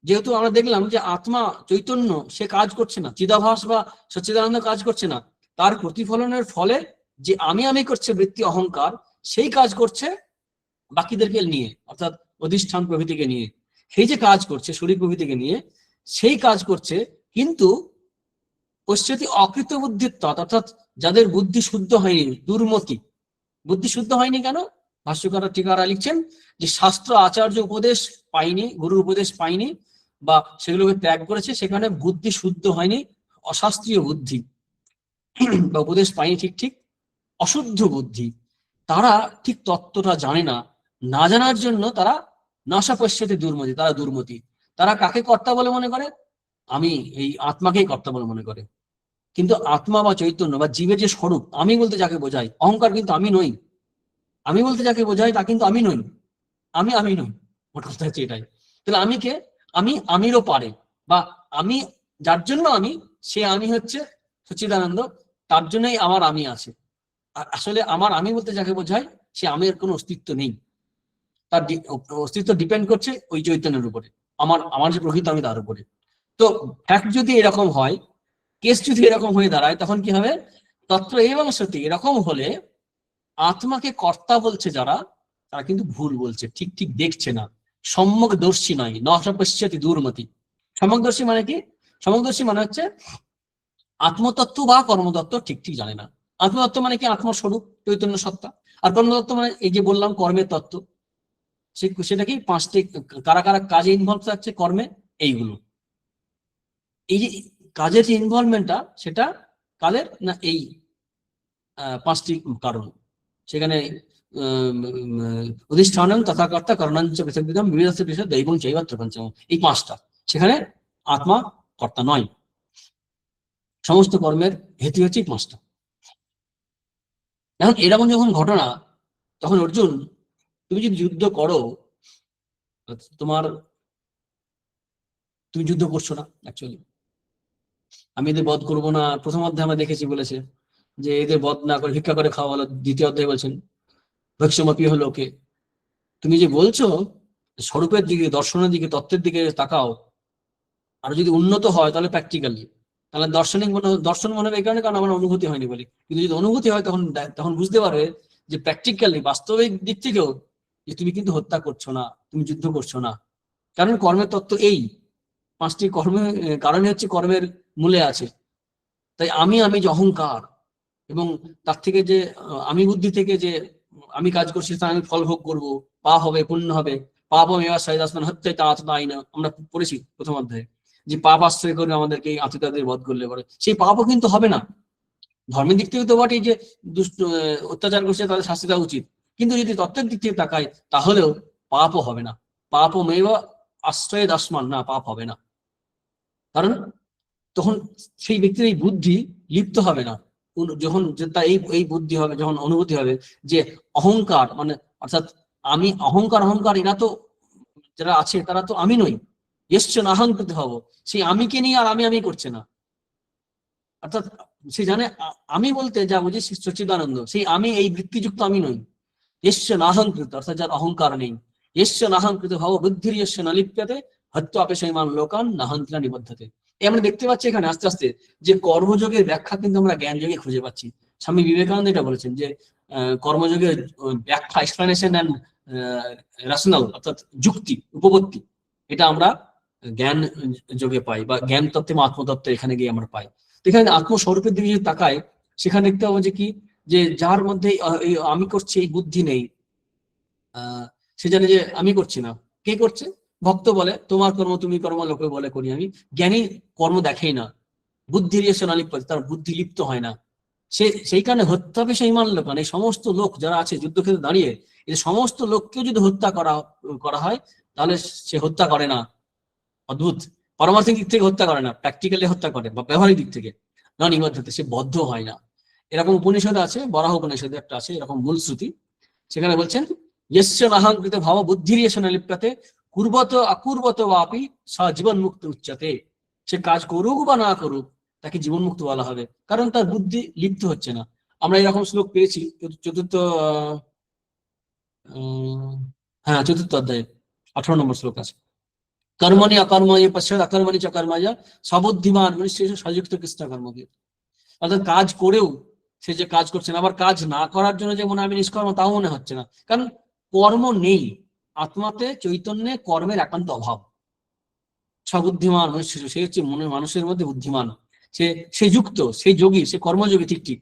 যেহেতু আমরা দেখলাম যে আত্মা চৈতন্য, সে কাজ করছে না, চিদাভাস বা সচ্চিদানন্দ কাজ করছে না, তার প্রতিফলনের ফলে যে আমি করছে বৃত্তি অহংকার, সেই কাজ করছে বাকিদেরকে নিয়ে, অর্থাৎ অধিষ্ঠান প্রভৃতিকে নিয়ে, সেই যে কাজ করছে শরীর প্রভৃতিকে নিয়ে, সেই কাজ করছে। কিন্তু পশ্চাতি অকৃত বুদ্ধিত্ব, অর্থাৎ যাদের বুদ্ধি শুদ্ধ হয়নি, দুর্মতি, বুদ্ধি শুদ্ধ হয়নি কেন? ভাষ্যকার টিকারা লিখছেন যে শাস্ত্র আচার্য উপদেশ পাইনি, গুরুর উপদেশ পাইনি, বা সেগুলোকে ত্যাগ করেছে, সেখানে বুদ্ধি শুদ্ধ হয়নি, অশাস্ত্রীয় বুদ্ধি বা উপদেশ পাইনি, ঠিক ঠিক অশুদ্ধ বুদ্ধি, তারা ঠিক তত্ত্বটা জানে না। না জানার জন্য তারা নাশা পশ্চাতে দুর্মতি, তারা দুর্মতি। তারা কাকে কর্তা বলে মনে করে? আমি এই আত্মাকেই কর্তা বলে মনে করে। কিন্তু আত্মা বা চৈতন্য বা জীবের যে স্বরূপ, আমি বলতে যাকে বোঝাই, অহংকার কিন্তু আমি নই। আমি বলতে যাকে বোঝাই তা কিন্তু আমি নই। আমি নই, মোট কথা হচ্ছে এটাই। তাহলে আমি কে? আমিরও পারে, বা আমি যার জন্য আমি, সে আমি হচ্ছে সচ্চিদানন্দ, তার জন্যই আমার আমি আছে। আর আসলে আমার আমি বলতে যাকে বোঝায়, সে আমের কোনো অস্তিত্ব নেই, তার অস্তিত্ব ডিপেন্ড করছে ওই চৈতন্যের উপরে, আমার যে প্রকৃত আমি তার উপরে। তো ফ্যাক্ট যদি এরকম হয়, কেস যদি এরকম হয়ে দাঁড়ায়, তখন কি হবে? তত্ত্ব এবং সত্যি এরকম হলে আত্মাকে কর্তা বলছে যারা, তারা কিন্তু ভুল বলছে, ঠিক ঠিক দেখছে না, সম্যকদর্শী নয়, নশপশ্যতি দুর্মতি। সম্যকদর্শী মানে কি? সম্যকদর্শী মানে হচ্ছে আত্মতত্ত্ব বা কর্মতত্ত্ব ঠিক ঠিক জানে না। আত্মতত্ত্ব মানে কি? আত্মস্বরূপ চৈতন্য সত্তা। আর কর্মতত্ত্ব মানে এই যে বললাম কর্মের তত্ত্ব, সেটা কি 5টি কারা কারা কাজে ইনভলভ থাকছে কর্মে, এইগুলো। এই যে কাজের যে ইনভলভমেন্টটা, সেটা কাদের না? এই 5টি কারণ। সেখানে অধিষ্ঠানং তথা কর্তা করণাঞ্চ পৃথকবিধম বিবিধ বিষয় দৈবং চৈব ত্রিপঞ্চম, এই 5টা। সেখানে আত্মা কর্তা নয়, সমস্ত কর্মের হেতু হচ্ছে 5টা। এখন এরকম যখন ঘটনা, তখন অর্জুন, তুমি যদি যুদ্ধ করো, তোমার তুমি যুদ্ধ করছো না অ্যাকচুয়ালি। আমি এদের বধ করবো না, প্রথম অধ্যায়ে আমরা দেখেছি বলেছে যে এদের বধ না করে ভিক্ষা করে খাওয়া ভালো। দ্বিতীয় অধ্যায়ে বলছেন ভক্ষমাপি হলো ওকে। তুমি যে বলছো স্বরূপের দিকে, দর্শনের দিকে, তত্ত্বের দিকে তাকাও, আর যদি উন্নত হয় তাহলে প্র্যাকটিক্যালি, তাহলে দর্শন মনে হবে এই কারণে, কারণ আমার অনুভূতি হয়নি বলে। কিন্তু যদি অনুভূতি হয়, তখন তখন বুঝতে পারবে যে প্র্যাকটিক্যালি, বাস্তবিক দিক থেকেও, যে তুমি কিন্তু হত্যা করছো না, তুমি যুদ্ধ করছো না। কারণ কর্মের তত্ত্ব এই 5টি কর্মের কারণে হচ্ছে কর্মের মূলে আছে। তাই আমি যে অহংকার, এবং তার থেকে যে আমি বুদ্ধি থেকে যে আমি কাজ করছি, তা আমি ফল ভোগ করবো, পাপ হবে পুণ্য হবে, পাপম এবার সাইদাসমান হত্যা তা আত্মা আইনা, আমরা পড়েছি প্রথম অধ্যায়ে, যে পাপ আশ্রয় করে আমাদেরকে এই আত্মীয়দের বধ করলে পরে সেই পাপও কিন্তু হবে না। ধর্মের দিক থেকে তো বটেই যে দুষ্ট অত্যাচার করছে তাদের শাস্তি দেওয়া উচিত, কিন্তু যদি তত্ত্বের দিক থেকে তাকায়, তাহলেও পাপও হবে না। পাপও মেব আশ্রয় দাসমান, না, পাপ হবে না। কারণ তখন সেই ব্যক্তির এই বুদ্ধি লিপ্ত হবে না। যখন তার এই এই বুদ্ধি হবে, যখন অনুভূতি হবে যে অহংকার মানে, অর্থাৎ আমি অহংকার, এরা তো যারা আছে তারা তো আমি নই, এসছে না অহংকৃত হবো, সেই আমিকে নিয়ে আর আমি করছে না। অর্থাৎ সে জানে আমি বলতে যা বুঝি সচ্চিদানন্দ, সেই আমি এই বৃত্তিযুক্ত আমি নই। এসছে না অহংকৃত, অর্থাৎ যার অহংকার নেই। এসছে না অহংকৃত ভাব বুদ্ধির এসছে না লিপ্যতে হত্যা অপেশাইমান লোকান না হন্ত্রা নিবদ্ধতে। আমরা দেখতে পাচ্ছি এখানে আস্তে আস্তে যে কর্মযোগের ব্যাখ্যা কিন্তু আমরা জ্ঞান যোগে খুঁজে পাচ্ছি। স্বামী বিবেকানন্দ এটা বলেছেন যে কর্মযোগের ব্যাখ্যা, এক্সপ্লেনেশন অ্যান্ড রেশনাল, অর্থাৎ যুক্তি উপপত্তি, এটা আমরা জ্ঞান যোগে পাই, বা জ্ঞান তত্ত্বে বা আত্মতত্ত্বে এখানে গিয়ে আমরা পাই। এখানে আত্মস্বরূপের দিকে যদি তাকায়, সেখানে দেখতে হবে যে কি, যে যার মধ্যে এই আমি করছি এই বুদ্ধি নেই, সে জানে যে আমি করছি না, কে করছে? ভক্ত বলে তোমার কর্ম তুমি কর্ম, লোকে বলে করি আমি। জ্ঞানী কর্ম দেখেই না, বুদ্ধি লিপ্ত, তার বুদ্ধি লিপ্ত হয় না। সেই কারণে হত্যা বিষয় ইমান লোক, এই সমস্ত লোক যারা আছে যুদ্ধক্ষেত্রে দাঁড়িয়ে, এই সমস্ত লোককেও যদি হত্যা করা হয়, তাহলে সে হত্যা করে না। অদ্ভুত। পারমার্থিক দিক থেকে হত্যা করে না, প্র্যাকটিক্যালি হত্যা করে, বা ব্যবহারিক দিক থেকে না, নিবদ্ধতে সে বদ্ধ হয় না। এরকম উপনিষদ আছে, বরাহ উপনিষদে একটা আছে এরকম মূল শ্রুতি। সেখানে বলছেন यस्य नाहंकृत भाव बुद्धिरेषण लिप्यते কুর্বত অকুর্বত বাপি সা জীবন মুক্ত উচ্চতে। সে কাজ করুক বা না করুক, তাকে জীবন মুক্ত বলা হবে, কারণ তার বুদ্ধি লিপ্ত হচ্ছে না। আমরা এরকম শ্লোক পেয়েছি চতুর্থ হ্যাঁ, চতুর্থ অধ্যায়ে 18 নম্বর শ্লোক আছে, কর্মণি অকর্মণি পশ্চাৎ অকর্মণি চ কর্ময় সবুদ্ধিমান মনুষ্য সংযুক্ত কৃষ্ণ কর্মকে। অর্থাৎ কাজ করেও সে যে কাজ করছে না, আবার কাজ না করার জন্য যে মনে আমি নিষ্কর্ম, তাও মনে হচ্ছে না, কারণ কর্ম নেই আত্মাতে, চৈতন্যে কর্মের একান্ত অভাব। সবুদ্ধিমান মনুষ্য, সে হচ্ছে মনে মানুষের মধ্যে বুদ্ধিমান, সে যুক্ত, সে যোগী, সে কর্মযোগী, ঠিক ঠিক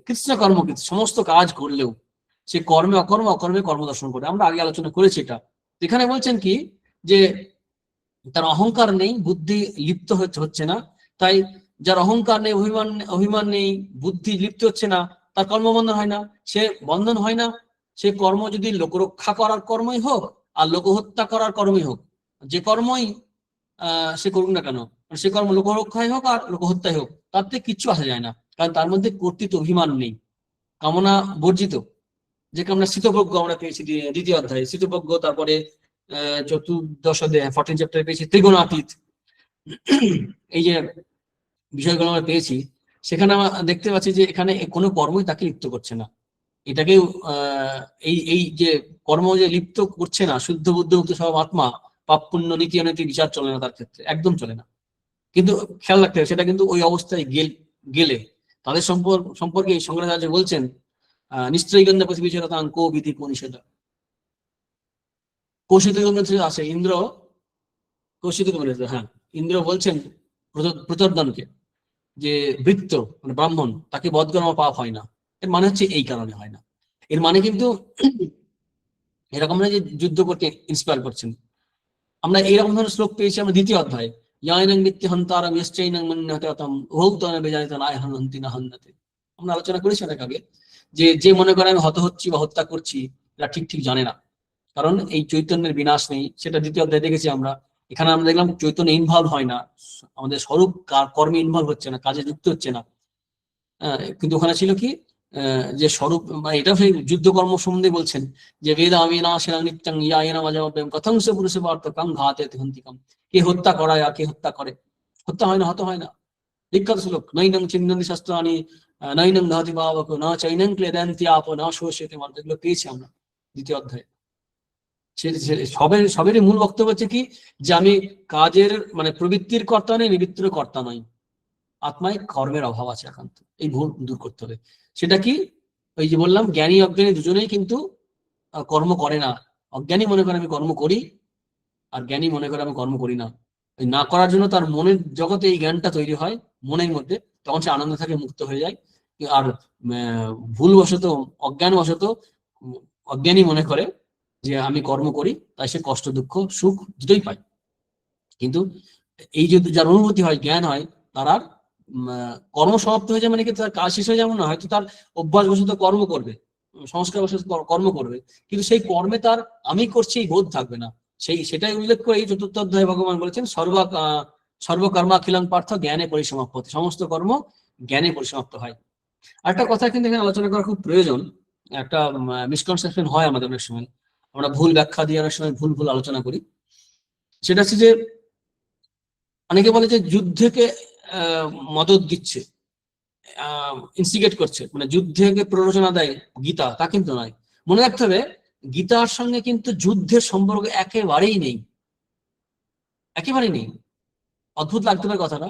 কৃষ্ণ কর্মকৃত, সমস্ত কাজ করলেও সে কর্মে অকর্ম, অকর্মে কর্ম দর্শন করে। আমরা আগে আলোচনা করেছি এটা। এখানে বলছেন কি, যে তার অহংকার নেই, বুদ্ধি লিপ্ত হচ্ছে না। তাই যার অহংকার নেই, অভিমান নেই, বুদ্ধি লিপ্ত হচ্ছে না, তার কর্মবন্ধন হয় না। সে বন্ধন হয় না। সে কর্ম যদি লোকরক্ষা করার কর্মই হোক আর লোকহত্যা করার কর্মই হোক, যে কর্মই সে করুক না কেন, সে কর্ম লোকরক্ষাই হোক আর লোকহত্যাই হোক, তাতে কিচ্ছু আসা যায় না, কারণ তার মধ্যে কর্তৃত্ব অভিমান নেই, কামনা বর্জিত। যে আমরা শীতপ্রজ্ঞ আমরা পেয়েছি দ্বিতীয় অধ্যায়ে, শীতপ্রজ্ঞ। তারপরে চতুর্দশ অধ্যায় 14 চ্যাপ্টারে পেয়েছি ত্রিগুণাতীত। এই যে বিষয়গুলো আমরা পেয়েছি, সেখানে আমরা দেখতে পাচ্ছি যে এখানে কোনো কর্মই তাকে লিপ্ত করছে না। এটাকে এই যে কর্ম যে লিপ্ত করছে না, শুদ্ধ বুদ্ধ মুক্ত সব আত্মা, পাপ পুণ্য নীতি অনীতি বিচার চলে না তার ক্ষেত্রে, একদম চলে না। কিন্তু খেয়াল রাখতে হবে, সেটা কিন্তু ওই অবস্থায় গেলে তাদের সম্পর্কে শঙ্করাচার্য বলছেন নিশ্চয়ই গন্ধ পৃথিবী চেতন কো বিধি কো নিষেধ। কৌশিক আছে ইন্দ্র, কৌশিক হ্যাঁ, ইন্দ্র বলছেন প্রচোদনকে যে বৃত্ত মানে ব্রাহ্মণ, তাকে বধ করা পাপ হয় না। এর মানে হচ্ছে এই কারণে হয় না। এর মানে কিন্তু এরকম না যে যুদ্ধ করতে ইন্সপায়ার করছেন। আমরা এইরকম ধরনের শ্লোক পেয়েছি আমরা দ্বিতীয় অধ্যায়, আমরা আলোচনা করেছি অনেক আগে, যে মনে করে আমি হত হচ্ছি বা হত্যা করছি, এটা ঠিক ঠিক জানে না, কারণ এই চৈতন্যের বিনাশ নেই। সেটা দ্বিতীয় অধ্যায় দেখেছি আমরা। এখানে আমরা দেখলাম চৈতন্য ইনভলভ হয় না, আমাদের স্বরূপ কর্মে ইনভলভ হচ্ছে না, কাজে যুক্ত হচ্ছে না। কিন্তু ওখানে ছিল কি, যে স্বরূপ, মানে এটা সেই যুদ্ধ কর্ম সম্বন্ধে বলছেন যে বেদ আমি না সেনা নিত্যং ইয়ায়না মাজাম কথং সে পুরুষে বার্ত কাং ঘাতে হন্তিকাম। কে হত্যা করায় আর কে হত্যা করে, হত্যা হয় না, হত হয় না। বিখ্যাত শ্লোক, নৈনং চিন্নন্দি শাস্ত্রানি নৈনং দহতি ভাবক না চৈনং ক্লেদান্তি আপ না শোষেতে মানুষ, এগুলো পেয়েছি আমরা দ্বিতীয় অধ্যায়ে। সবেরই মূল বক্তব্য হচ্ছে কি, যে আমি কাজের মানে প্রবৃত্তির কর্তা নই, নিবৃত্তির কর্তা নই, আত্মায় কর্মের অভাব আছে একান্ত। এই ভুল দূর করতে হবে। সেটা কি, ওই যে বললাম, জ্ঞানী অজ্ঞানী দুজনেই কিন্তু কর্ম করে না। অজ্ঞানী মনে করে আমি কর্ম করি, আর জ্ঞানী মনে করে আমি কর্ম করি না। ওই না করার জন্য তার মনের জগতে এই জ্ঞানটা তৈরি হয় মনের মধ্যে, তখন সে আনন্দ থেকে মুক্ত হয়ে যায়। আর ভুলবশত অজ্ঞানবশত অজ্ঞানী মনে করে যে আমি কর্ম করি, তাই সে কষ্ট দুঃখ সুখ দুটোই পায়। কিন্তু এই যদি যার অনুভূতি হয়, জ্ঞান হয়, তার আর কর্ম সমাপ্ত হয়ে যায়, মানে কি তার কাজ শেষ হয়ে যাবে না, হয়তো তার অভ্যাসবশত কর্ম করবে, সংস্কারবশত কর্ম করবে, কিন্তু সেই কর্মে তার আমি করছি এই বোধ থাকবে না। সেটাই উল্লেখ করে এই চতুর্থ অধ্যায়ে ভগবান বলেছেন সর্বকর্মাখিলং পার্থ জ্ঞানে পরিসমাপ্তি, সমস্ত কর্ম জ্ঞানে পরিসমাপ্ত হয়। একটা কথা কিন্তু এখানে আলোচনা করা খুব প্রয়োজন। একটা মিসকনসেপশন হয় আমাদের অনেক সময়, আমরা ভুল ব্যাখ্যা দিয়ে অনেক সময় ভুল আলোচনা করি। সেটা হচ্ছে যে অনেকে বলে যে যুদ্ধকে মদত দিচ্ছে, ইনস্টিগেট করছে, মানে যুদ্ধকে প্ররোচনা দেয় গীতা, তা কিন্তু নয়। মনে রাখতে হবে, গীতার সঙ্গে কিন্তু যুদ্ধের সম্পর্ক একেবারেই নেই, একেবারেই নেই। অদ্ভুত লাগতে পারে কথাটা।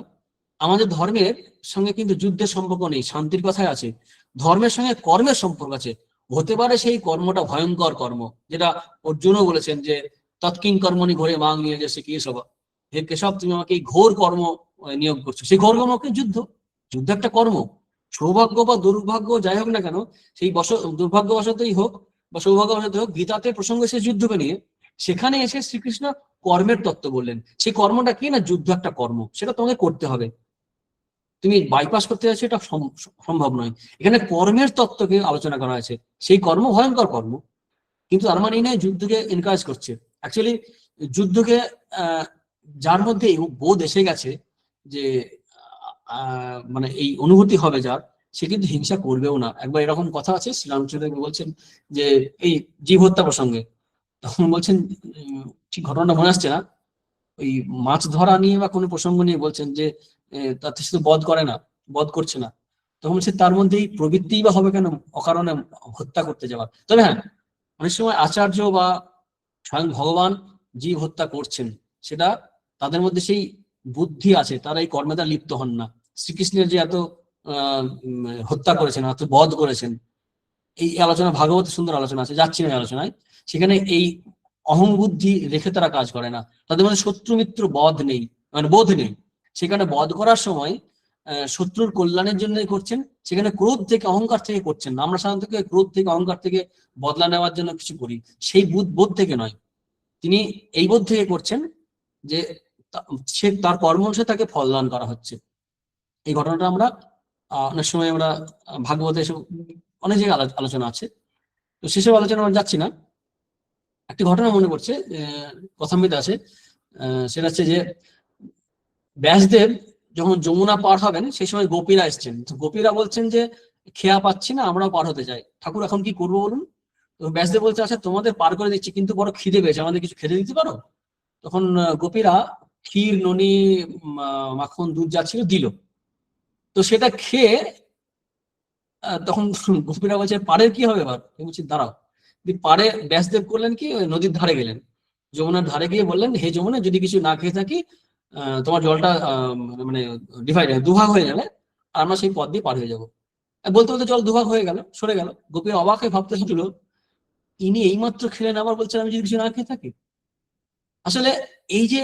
আমাদের ধর্মের সঙ্গে কিন্তু যুদ্ধের সম্পর্ক নেই, শান্তির কথাই আছে। ধর্মের সঙ্গে কর্মের সম্পর্ক আছে। হতে পারে সেই কর্মটা ভয়ঙ্কর কর্ম, যেটা অর্জুনও বলেছেন যে তৎকিং কর্মনি ঘোরে মাং নিয়ে যে সে কেশব, হে কেশব তুমি আমাকে এই ঘোর কর্ম নিয়োগ করছো, সেই কর্মকে যুদ্ধ। যুদ্ধ একটা কর্ম। সৌভাগ্য বা দুর্ভাগ্য যাই হোক না কেন, সেই দুর্ভাগ্যবশতই হোক বা সৌভাগ্যবশতই হোক, গীতাতে প্রসঙ্গ এসে যুদ্ধকে নিয়ে, সেখানে এসে শ্রীকৃষ্ণ কর্মের তত্ত্ব বললেন। সেই কর্মটা কি না, যুদ্ধ একটা কর্ম, সেটা তোমাকে করতে হবে। তুমি বাইপাস করতে যাচ্ছ, এটা সম্ভব নয়। এখানে কর্মের তত্ত্বকে আলোচনা করা হয়েছে। সেই কর্ম ভয়ঙ্কর কর্ম, কিন্তু তার মানে নয় যুদ্ধকে এনকারেজ করছে। অ্যাকচুয়ালি যুদ্ধকে যার মধ্যে বোধ এসে গেছে যে মানে এই অনুভূতি হবে যার, সে কিন্তু হিংসা করবেও না। একবার এরকম কথা আছে, শ্রীরামচন্দ্র বলছেন যে এই জীব হত্যা প্রসঙ্গে, তখন বলছেন ঠিক ঘটনাটা মনে আসছে না, ওই মাছ ধরা নিয়ে বা কোনো প্রসঙ্গ নিয়ে বলছেন যে তাতে শুধু বধ করে না, বধ করছে না, তখন সে তার মধ্যে এই প্রবৃত্তি বা হবে কেন অকারণে হত্যা করতে যাওয়ার। তবে হ্যাঁ, অনেক সময় আচার্য বা স্বয়ং ভগবান জীব হত্যা করছেন, সেটা তাদের মধ্যে সেই বুদ্ধি আছে, তারা এই কর্মে তারা লিপ্ত হন না। শ্রীকৃষ্ণের যে এত হত্যা করেছেন, এত বধ করেছেন, এই আলোচনা ভাগবত সুন্দর আলোচনা আছে, যাচ্ছি না এই আলোচনায়। সেখানে এই অহং বুদ্ধি রেখে তারা কাজ করে না, তাদের মধ্যে শত্রু মিত্র বধ নেই, মানে বোধ নেই। সেখানে বধ করার সময় শত্রুর কল্যাণের জন্যই করছেন, সেখানে ক্রোধ থেকে অহংকার থেকে করছেন না। আমরা সাধারণত ক্রোধ থেকে অহংকার থেকে বদলা নেওয়ার জন্য কিছু করি, সেই বোধ থেকে নয়। তিনি এই বোধ থেকে করছেন যে সে তার কর্ম অনুসারে তাকে ফলদান করা হচ্ছে। এই ঘটনাটা আমরা অনেক সময় আমরা ভাগবতে এসব অনেক জায়গায় আলোচনা আছে, তো সেসব আলোচনা আমরা যাচ্ছি না। একটি ঘটনা মনে পড়ছে, কথামৃতে আছে, সেটা হচ্ছে যে ব্যাসদেব যখন যমুনা পার হবেন, সেই সময় গোপীরা এসছেন। তো গোপীরা বলছেন যে খেয়া পাচ্ছি না, আমরাও পার হতে চাই, ঠাকুর এখন কি করবো বলুন। তো ব্যাসদেব বলছে আচ্ছা তোমাদের পার করে দিচ্ছি, কিন্তু বড় খিদে পেয়েছে, আমাদের কিছু খেতে দিতে পারো। তখন গোপীরা ক্ষীর, ননি, মাখন, দুধ যা ছিল দিল। তো সেটা খেয়ে তখন গোপীরা বলছে পাড়ের কি হবে এবার, বলছি দাঁড়াও। পাড়ে ব্যাসদেব করলেন কি, ওই নদীর ধারে গেলেন, যমুনার ধারে গিয়ে বললেন হে যমুনা, যদি কিছু না খেয়ে থাকি, তোমার জলটা মানে ডিভাইড দুভাগ হয়ে যাবে, আর আমরা সেই পথ দিয়ে পার হয়ে যাবো। বলতে বলতে জল দুভাগ হয়ে গেল, সরে গেল। গোপীর অবাক হয়ে ভাবতে হচ্ছিল, ইনি এইমাত্র খেলেন, আবার বলছেন আমি যদি কিছু না খেয়ে থাকি। আসলে এই যে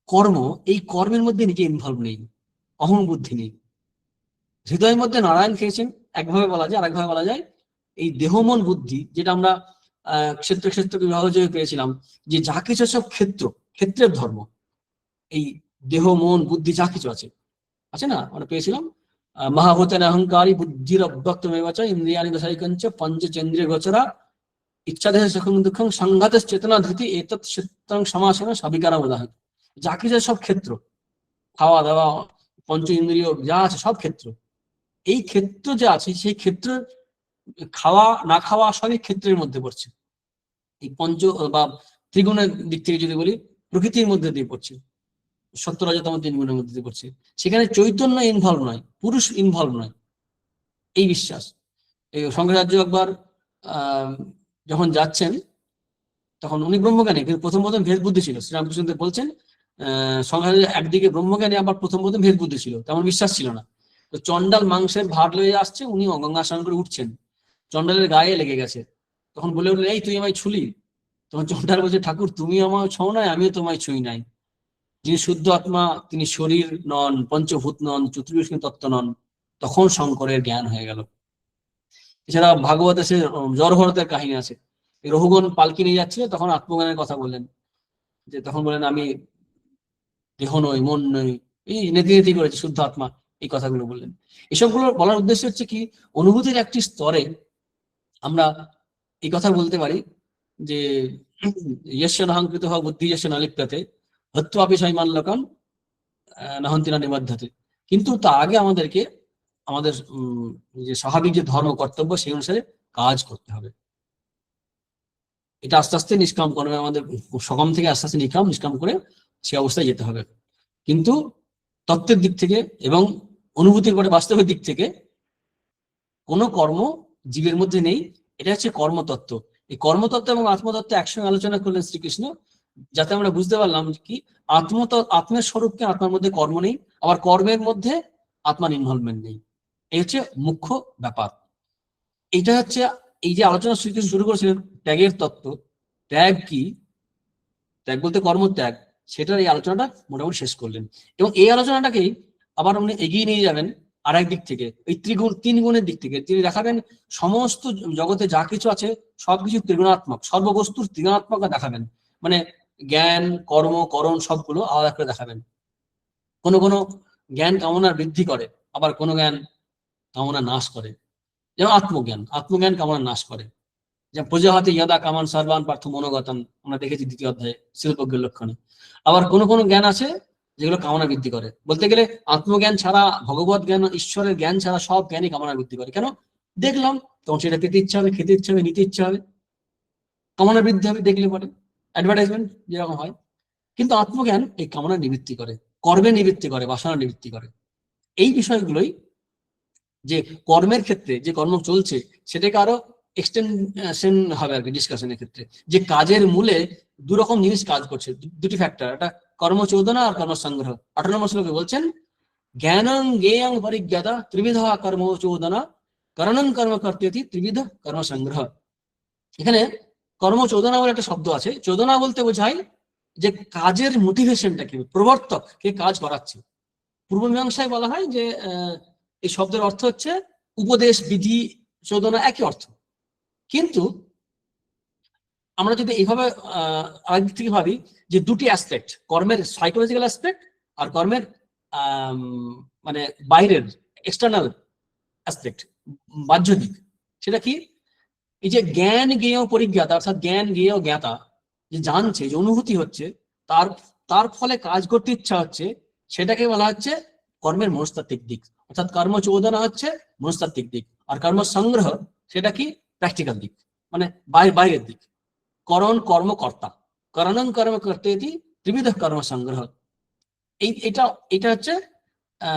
কর্ম, এই কর্মের মধ্যে নিজে ইনভলভ নেই, অহং বুদ্ধি নেই। হৃদয়ের মধ্যে নারায়ণ খেয়েছেন, একভাবে বলা যায়। আরেকভাবে বলা যায় এই দেহ মন বুদ্ধি, যেটা আমরা ক্ষেত্র বিভাগ পেয়েছিলাম, যে যা কিছু সব ক্ষেত্রের ধর্ম, এই দেহ মন বুদ্ধি যা কিছু আছে, আছে না, আমরা পেয়েছিলাম মহাভূতেন অহংকারী বুদ্ধির অব্যক্তমেবাচ ইন্দ্রিয়ানি দশাইকঞ্চ পঞ্চচন্দ্রিয় গোচরা ইচ্ছাদেহ সুখং দুঃখং সংঘাত চেতনা ধৃতি এতৎ চিত্তং সমাসন সবিকারা উদাহরণ। যা কিছু সব ক্ষেত্র, খাওয়া দাওয়া, পঞ্চ ইন্দ্রিয় যা আছে সব ক্ষেত্র। এই ক্ষেত্র যে আছে, সেই ক্ষেত্র খাওয়া না খাওয়া সবই ক্ষেত্রের মধ্যে পড়ছে। এই পঞ্চ বা ত্রিগুণের দিক থেকে যদি বলি, প্রকৃতির মধ্যে দিয়ে পড়ছে, সত্য রজতম তিন গুণের মধ্যে দিয়ে পড়ছে। সেখানে চৈতন্য ইনভলভ নয়, পুরুষ ইনভলভ নয়, এই বিশ্বাস। এই শঙ্করাচার্য একবার যখন যাচ্ছেন, তখন উনি ব্রহ্মজ্ঞানী, কিন্তু প্রথম ভেদ বুদ্ধি ছিল। শ্রীরামকৃষ্ণ বলছেন শঙ্করাচার্য একদিকে ব্রহ্মজ্ঞানী, আবার প্রথম ভেদ বুদ্ধি ছিল, তেমন বিশ্বাস ছিল না। তো চন্ডাল মাংসের ভাত লয়ে আসছে, উনি গঙ্গা স্নান করে উঠছেন, চন্ডালের গায়ে লেগে গেছে। তখন বলে উঠলেন এই তুই আমায় ছুলি। তখন চন্ডাল বলছে ঠাকুর তুমি আমায় ছোঁও নাই, আমিও তোমায় ছুঁই নাই। যিনি শুদ্ধ আত্মা, তিনি শরীর নন, পঞ্চভূত নন, চতুর্বিশ তত্ত্ব নন। তখন শঙ্করের জ্ঞান হয়ে গেল। এছাড়া ভাগবতে সে জড়ভরতের কাহিনী আছে, রঘুগণ পালকি নিয়ে যাচ্ছিল, তখন আত্মজ্ঞানের কথা বললেন, যে তখন বলেন আমি দেহ নই, মন নই, এই নেতি করেছে শুদ্ধ আত্মা, এই কথাগুলো বললেন। এসবগুলো বলার উদ্দেশ্য হচ্ছে কি, অনুভূতির একটি স্তরে আমরা এই কথা বলতে পারি যে ইয়স্য নাহংকৃত হওয়া বুদ্ধি ইয়স্য না লিপ্যতে হত্যাপি সৈমান লোকান নাহন্তি না নিবদ্ধতে। কিন্তু তা আগে আমাদেরকে আমাদের যে স্বাভাবিক যে ধর্ম কর্তব্য, সেই অনুসারে কাজ করতে হবে। এটা আস্তে আস্তে নিষ্কাম করবে, আমাদের সকম থেকে আস্তে আস্তে নিষ্কাম করে সে অবস্থায় যেতে হবে। কিন্তু তত্ত্বের দিক থেকে এবং অনুভূতির পরে বাস্তবের দিক থেকে কোনো কর্ম জীবের মধ্যে নেই। এটা হচ্ছে কর্মতত্ত্ব। এই কর্মতত্ত্ব এবং আত্মতত্ত্ব একসঙ্গে আলোচনা করলেন শ্রীকৃষ্ণ, যাতে আমরা বুঝতে পারলাম কি আত্মের স্বরূপকে, আত্মার মধ্যে কর্ম নেই, আবার কর্মের মধ্যে আত্মার ইনভলভমেন্ট নেই। এই হচ্ছে মুখ্য ব্যাপার। এইটা হচ্ছে এই যে আলোচনা শ্রীকৃষ্ণ শুরু করেছিলেন ত্যাগের তত্ত্ব। ত্যাগ কি? ত্যাগ বলতে কর্মত্যাগ। সেটার এই আলোচনাটা মোটামুটি শেষ করলেন। এবং এই আলোচনাটাকেই আবার উনি এগিয়ে নিয়ে যাবেন আর এক দিক থেকে, এই তিন গুণের দিক থেকে তিনি দেখাবেন সমস্ত জগতে যা কিছু আছে সবকিছু ত্রিগুণাত্মক, সর্ববস্তুর ত্রিগুণাত্মক দেখাবেন। মানে জ্ঞান, কর্ম, করণ সবগুলো আলাদা করে দেখাবেন। কোনো কোনো জ্ঞান কামনার বৃদ্ধি করে, আবার কোনো জ্ঞান কামনা নাশ করে। যেমন আত্মজ্ঞান, আত্মজ্ঞান কামনা নাশ করে। যেমন প্রজাহাতে ইয়াদা কামান সর্বান পার্থ মনোগতন, আমরা দেখেছি দ্বিতীয় অধ্যায়ে শিল্পজ্ঞের লক্ষণে। আবার কোনো কোনো জ্ঞান আছে যেগুলো কামনা বৃদ্ধি করে। বলতে গেলে আত্মজ্ঞান ছাড়া, ভগবত জ্ঞান, ঈশ্বরের জ্ঞান ছাড়া সব জ্ঞানই কামনা বৃদ্ধি করে। কেন? দেখলাম তখন সেটা পেতে ইচ্ছা হবে, খেতে ইচ্ছা হবে, নিতে ইচ্ছা হবে, কামনা বৃদ্ধি হবে দেখলে পরে, অ্যাডভার্টাইজমেন্ট যেরকম হয়। কিন্তু আত্মজ্ঞান এই কামনা নিবৃত্তি করে, কর্মে নিবৃত্তি করে, বাসনা নিবৃত্তি করে। এই বিষয়গুলোই যে কর্মের ক্ষেত্রে যে কর্ম চলছে সেটাকে আরো এক্সটেনশন হবে আর কি ডিসকাশনের ক্ষেত্রে, যে কাজের মূলে দু রকম জিনিস কাজ করছে, দুটি ফ্যাক্টর, একটা কর্মচোদনা আর কর্মসংগ্রহ। 18 নম্বর শ্লোকে বলছেন জ্ঞানং জ্ঞেয়ং পরিজ্ঞাতা ত্রিবিধ কর্মচোদনা করণং কর্ম কর্তেতি ত্রিবিধ কর্মসংগ্রহ। এখানে কর্মচোদনা বলে একটা শব্দ আছে। চোদনা বলতে বোঝায় যে কাজের মোটিভেশনটা কি, প্রবর্তক কে কাজ করাচ্ছে। পূর্ব মীমাংসায় বলা হয় যে এই শব্দের অর্থ হচ্ছে উপদেশ, বিধি, চোদনা একই অর্থ। কিন্তু আমরা যদি এইভাবে আরেকদিক থেকে ভাবি যে দুটি অ্যাসপেক্ট, কর্মের সাইকোলজিক্যাল অ্যাসপেক্ট আর কর্মের মানে বাইরের এক্সটার্নাল অ্যাসপেক্ট, বাহ্য দিক, সেটা কি? এই যে জ্ঞান জ্ঞেয় পরিজ্ঞাতা, অর্থাৎ জ্ঞান জ্ঞেয় জ্ঞাতা, যে জানছে, যে অনুভূতি হচ্ছে, তার তার ফলে কাজ করতে ইচ্ছা হচ্ছে, সেটাকে বলা হচ্ছে কর্মের মনস্তাত্ত্বিক দিক। অর্থাৎ কর্ম চোদনা হচ্ছে মনস্তাত্ত্বিক দিক, আর কর্ম সংগ্রহ সেটা কি? প্র্যাকটিক্যাল দিক, মানে বাইরের দিক। করণ কর্মকর্তা, করণং কর্ম করতে ত্রিবিধ কর্ম সংগ্রহ। এটা এটা হচ্ছে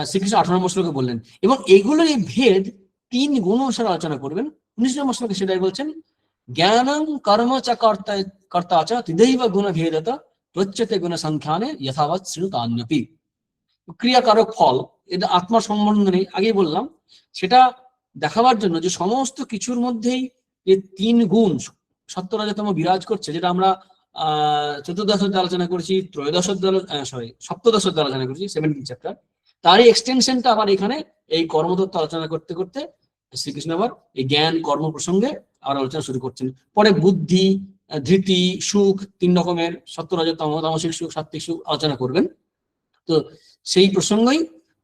শ্রীকৃষ্ণ 18 নম্বর শ্লোকে বললেন। এবং এগুলোর এই ভেদ তিন গুণ অনুসারে আলোচনা করবেন। 19 নম্বর শ্লোকে সেটাই বলছেন, জ্ঞানং কর্ম চ কর্তা কর্তা চ তৃदैव গুণ ভেদত প্রচ্যতে গুণ সংখ্যানে যথাবৎ শ্রুতান্যপি। ক্রিয়াকারক ফল, এটা আত্মা সম্বন্ধ নেই, আগেই বললাম। সেটা দেখাবার জন্য যে সমস্ত কিছুর মধ্যেই যে তিন গুণ সত্য রাজতম বিরাজ করছে, যেটা আমরা চতুর্দশ অধ্যায়ে আলোচনা করেছি, ত্রয়োদশ অধ্যায়ে সপ্তদশ অধ্যায়ে আলোচনা করেছি, 17 চ্যাপ্টার। তারই এক্সটেনশনটা আবার এখানে এই কর্মতত্ত্ব আলোচনা করতে করতে শ্রীকৃষ্ণ আবার এই জ্ঞান কর্ম প্রসঙ্গে আবার আলোচনা শুরু করছেন। পরে বুদ্ধি, ধৃতি, সুখ, তিন রকমের সত্য রাজতম, তামসিক সুখ, সাত্ত্বিক সুখ আলোচনা করবেন। তো সেই প্রসঙ্গই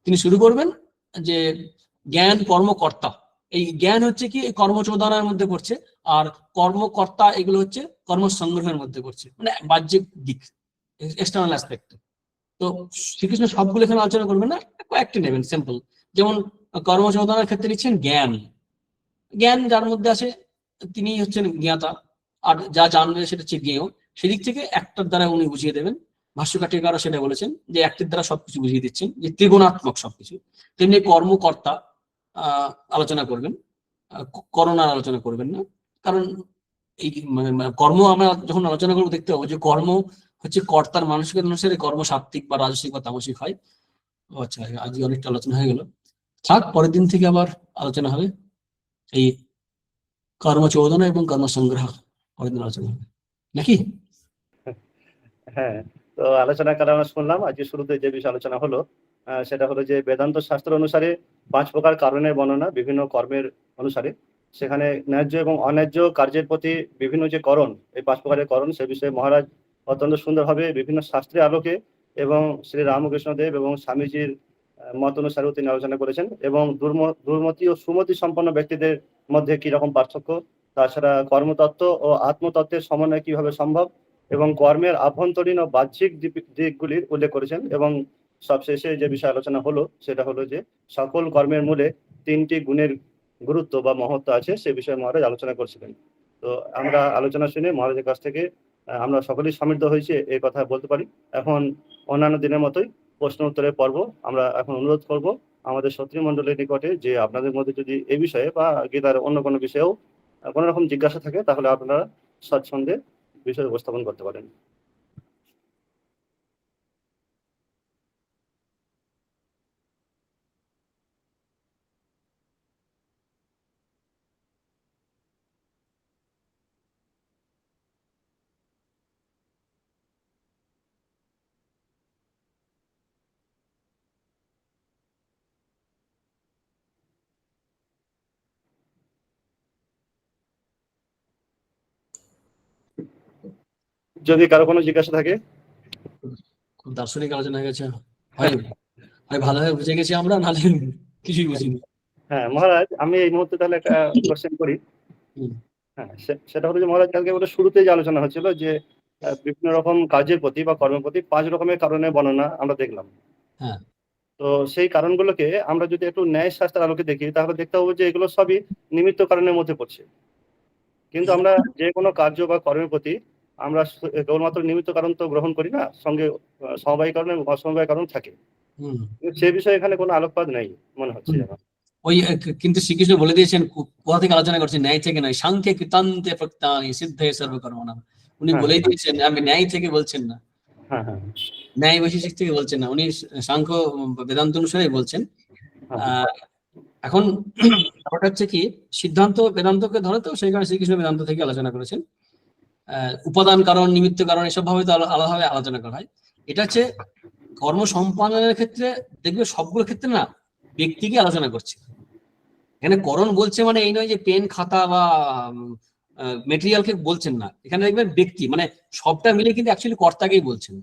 তিনি শুরু করবেন যে জ্ঞান কর্মকর্তা। এই জ্ঞান হচ্ছে কি কর্মচোদনার মধ্যে পড়ছে, আর কর্মকর্তা এগুলো হচ্ছে কর্মসংগ্রহের মধ্যে পড়ছে, মানে বাহ্যিক দিক, এক্সটার্নাল অ্যাসপেক্ট। তো শ্রীকৃষ্ণ সবগুলো এখানে আলোচনা করবেন না, কয়েকটি নেবেন সিম্পল। যেমন কর্মচোদনার ক্ষেত্রে নিচ্ছেন জ্ঞান। জ্ঞান যার মধ্যে আছে তিনি হচ্ছেন জ্ঞাতা, আর যা জানবে সেটা হচ্ছে জ্ঞেয়। সেদিক থেকে একটার দ্বারা উনি বুঝিয়ে দেবেন। ভাষ্যকার টিকারও সেটা বলেছেন যে একটির দ্বারা সবকিছু বুঝিয়ে দিচ্ছেন, যে ত্রিগুণাত্মক সবকিছু। তেমনি কর্মকর্তা আলোচনা করবেন, করণার আলোচনা করবেন না। কারণ এই কর্ম আমরা যখন আলোচনা করবো দেখতে পাবো যে কর্ম হচ্ছে কর্তার মানসিকতা অনুসারে কর্ম সাত্ত্বিক বা রাজসিক বা তামসিক হয়। আচ্ছা, আজকে অনেকটা আলোচনা হয়ে গেল, থাক, পরের দিন থেকে আবার আলোচনা হবে এই কর্মচোদনা এবং কর্মসংগ্রহ, পরের দিন আলোচনা হবে নাকি? হ্যাঁ, তো আলোচনা কালে আমরা শুনলাম আজকে শুরুতে যে বিষয় আলোচনা হলো সেটা হলো যে বেদান্ত শাস্ত্র অনুসারে 5 প্রকার কারণের বর্ণনা বিভিন্ন কর্মের অনুসারে। সেখানে ন্যায্য এবং অন্যায্য কার্যের প্রতি বিভিন্ন যে করণ, এই 5 প্রকারের করণ, সে বিষয়ে মহারাজ অত্যন্ত সুন্দরভাবে বিভিন্ন শাস্ত্রের আলোকে এবং শ্রী রামকৃষ্ণদেব এবং স্বামীজির মত অনুসারেও তিনি আলোচনা করেছেন। এবং দুর্মতি ও সুমতি সম্পন্ন ব্যক্তিদের মধ্যে কি রকম পার্থক্য, তাছাড়া কর্মতত্ত্ব ও আত্মতত্ত্বের সমন্বয় কিভাবে সম্ভব, এবং কর্মের আভ্যন্তরীণ ও বাহ্যিক দিকগুলির উল্লেখ করেছেন। এবং সবশেষে যে বিষয় আলোচনা হলো সেটা হলো যে সকল কর্মের মূলে 3টি গুণের গুরুত্ব বা মহত্ব আছে, সে বিষয়ে মহারাজ আলোচনা করছিলেন। তো আমরা আলোচনা শুনে মহারাজের কাছ থেকে আমরা সকলেই সমৃদ্ধ হয়েছে এই কথা বলতে পারি। এখন অন্যান্য দিনের মতোই প্রশ্ন উত্তরের পর্ব আমরা এখন অনুরোধ করব আমাদের সত্রী মণ্ডলীর নিকটে, যে আপনাদের মধ্যে যদি এই বিষয়ে বা গীতার অন্য কোনো বিষয়েও কোনো রকম জিজ্ঞাসা থাকে তাহলে আপনারা স্বচ্ছন্দে বিষয় উপস্থাপন করতে পারেন। যদি কারো কোনো জিজ্ঞাসা থাকে। খুব দার্শনিক আলোচনা হয়ে গেছে, হয় হয় ভালোভাবে বুঝে গেছি আমরা, নাহলে কিছুই বুঝিনি। হ্যাঁ মহারাজ, আমি এই মুহূর্তে তাহলে একটা কোশ্চেন করি। হুম। হ্যাঁ, সেটা হলো যে মহারাজ, কালকে ওটা শুরুতে যে আলোচনা হচ্ছিল যে বিভিন্ন রকম কাজের প্রতি বা কর্মের প্রতি 5 রকমের কারণের বর্ণনা আমরা দেখলাম। হ্যাঁ। তো সেই কারণগুলোকে আমরা যদি একটু ন্যায় শাস্ত্রের আলোকে দেখি, তাহলে দেখতে পাবো যে এগুলো সবই নিমিত্ত কারণের মধ্যে পড়ছে। কিন্তু আমরা যে কোনো কার্য বা কর্মের প্রতি আমরা কেবলমাত্র নিমিত্ত কারণ তো গ্রহণ করি না, সঙ্গে সমবায়ী কারণ এবং অসমবায়ী কারণ থাকে। হুম। কিন্তু সে বিষয়ে এখানে কোনো আলোকপাত নেই মনে হচ্ছে যেন। ওই কিন্তু শ্রীকৃষ্ণ বলে দিয়েছেন, কোথা থেকে আলোচনা করছেন, ন্যায় থেকে নয়, সাংখ্যে কৃতান্তে প্রক্তানি সিদ্ধে সর্বকর্মণাম। উনি হ্যাঁ, বলেই দিয়েছেন, আমি ন্যায় থেকে বলছেন না, হ্যাঁ, হ্যাঁ, ন্যায় বৈশেষিক থেকে বলছেন না, উনি সাংখ্য বেদান্ত অনুসারেই বলছেন। হ্যাঁ, আহ এখন ব্যাপারটা হচ্ছে কি, সিদ্ধান্ত বেদান্তকে ধরে, তো সেই কারণে শ্রীকৃষ্ণ বেদান্ত থেকে আলোচনা করেছেন। উপাদান কারণ, নিমিত্ত কারণ, এসব ভাবে তো আলাদাভাবে আলোচনা করা হয়। এটা হচ্ছে কর্ম সম্পাদনের ক্ষেত্রে, দেখবে সবগুলো ক্ষেত্রে না ব্যক্তিকে আলোচনা করছে। এখানে করণ বলছে মানে এই নয় যে পেন খাতা বা মেটেরিয়ালকে বলছেন না, এখানে দেখবেন ব্যক্তি, মানে সবটা মিলে কিন্তু অ্যাকচুয়ালি কর্তাকেই বলছেন।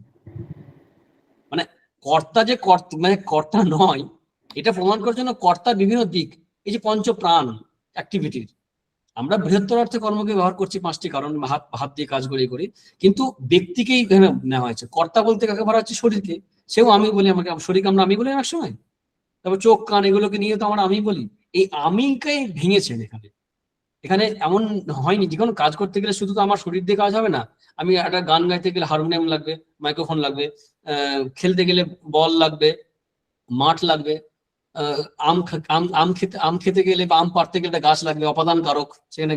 মানে কর্তা যে মানে কর্তা নয়, এটা প্রমাণ করার জন্য কর্তার বিভিন্ন দিক, এই যে পঞ্চ প্রাণ অ্যাক্টিভিটির, আমরা বৃহত্তর অর্থে কর্মকে ব্যবহার করছি 5টি কারণ, হাত হাত দিয়ে কাজগুলি করি, কিন্তু ব্যক্তিকেই এখানে নেওয়া হয়েছে। কর্তা বলতে কাকে বলা হচ্ছে? শরীরকে। সেও আমি বলি, আমাকে শরীরকে আমরা আমি বলি অনেক সময়। তারপর চোখ কান এগুলোকে নিয়ে তো আমরা আমি বলি। এই আমিকে ভেঙেছেন এখানে। এখানে এমন হয়নি যে কোনো কাজ করতে গেলে শুধু তো আমার শরীর দিয়ে কাজ হবে না। আমি একটা গান গাইতে গেলে হারমোনিয়াম লাগবে, মাইক্রোফোন লাগবে, খেলতে গেলে বল লাগবে, মাঠ লাগবে, আম খেতে গেলে বা আম পাড়তে গেলে গাছ লাগবে, অপাদান কারক, সেখানে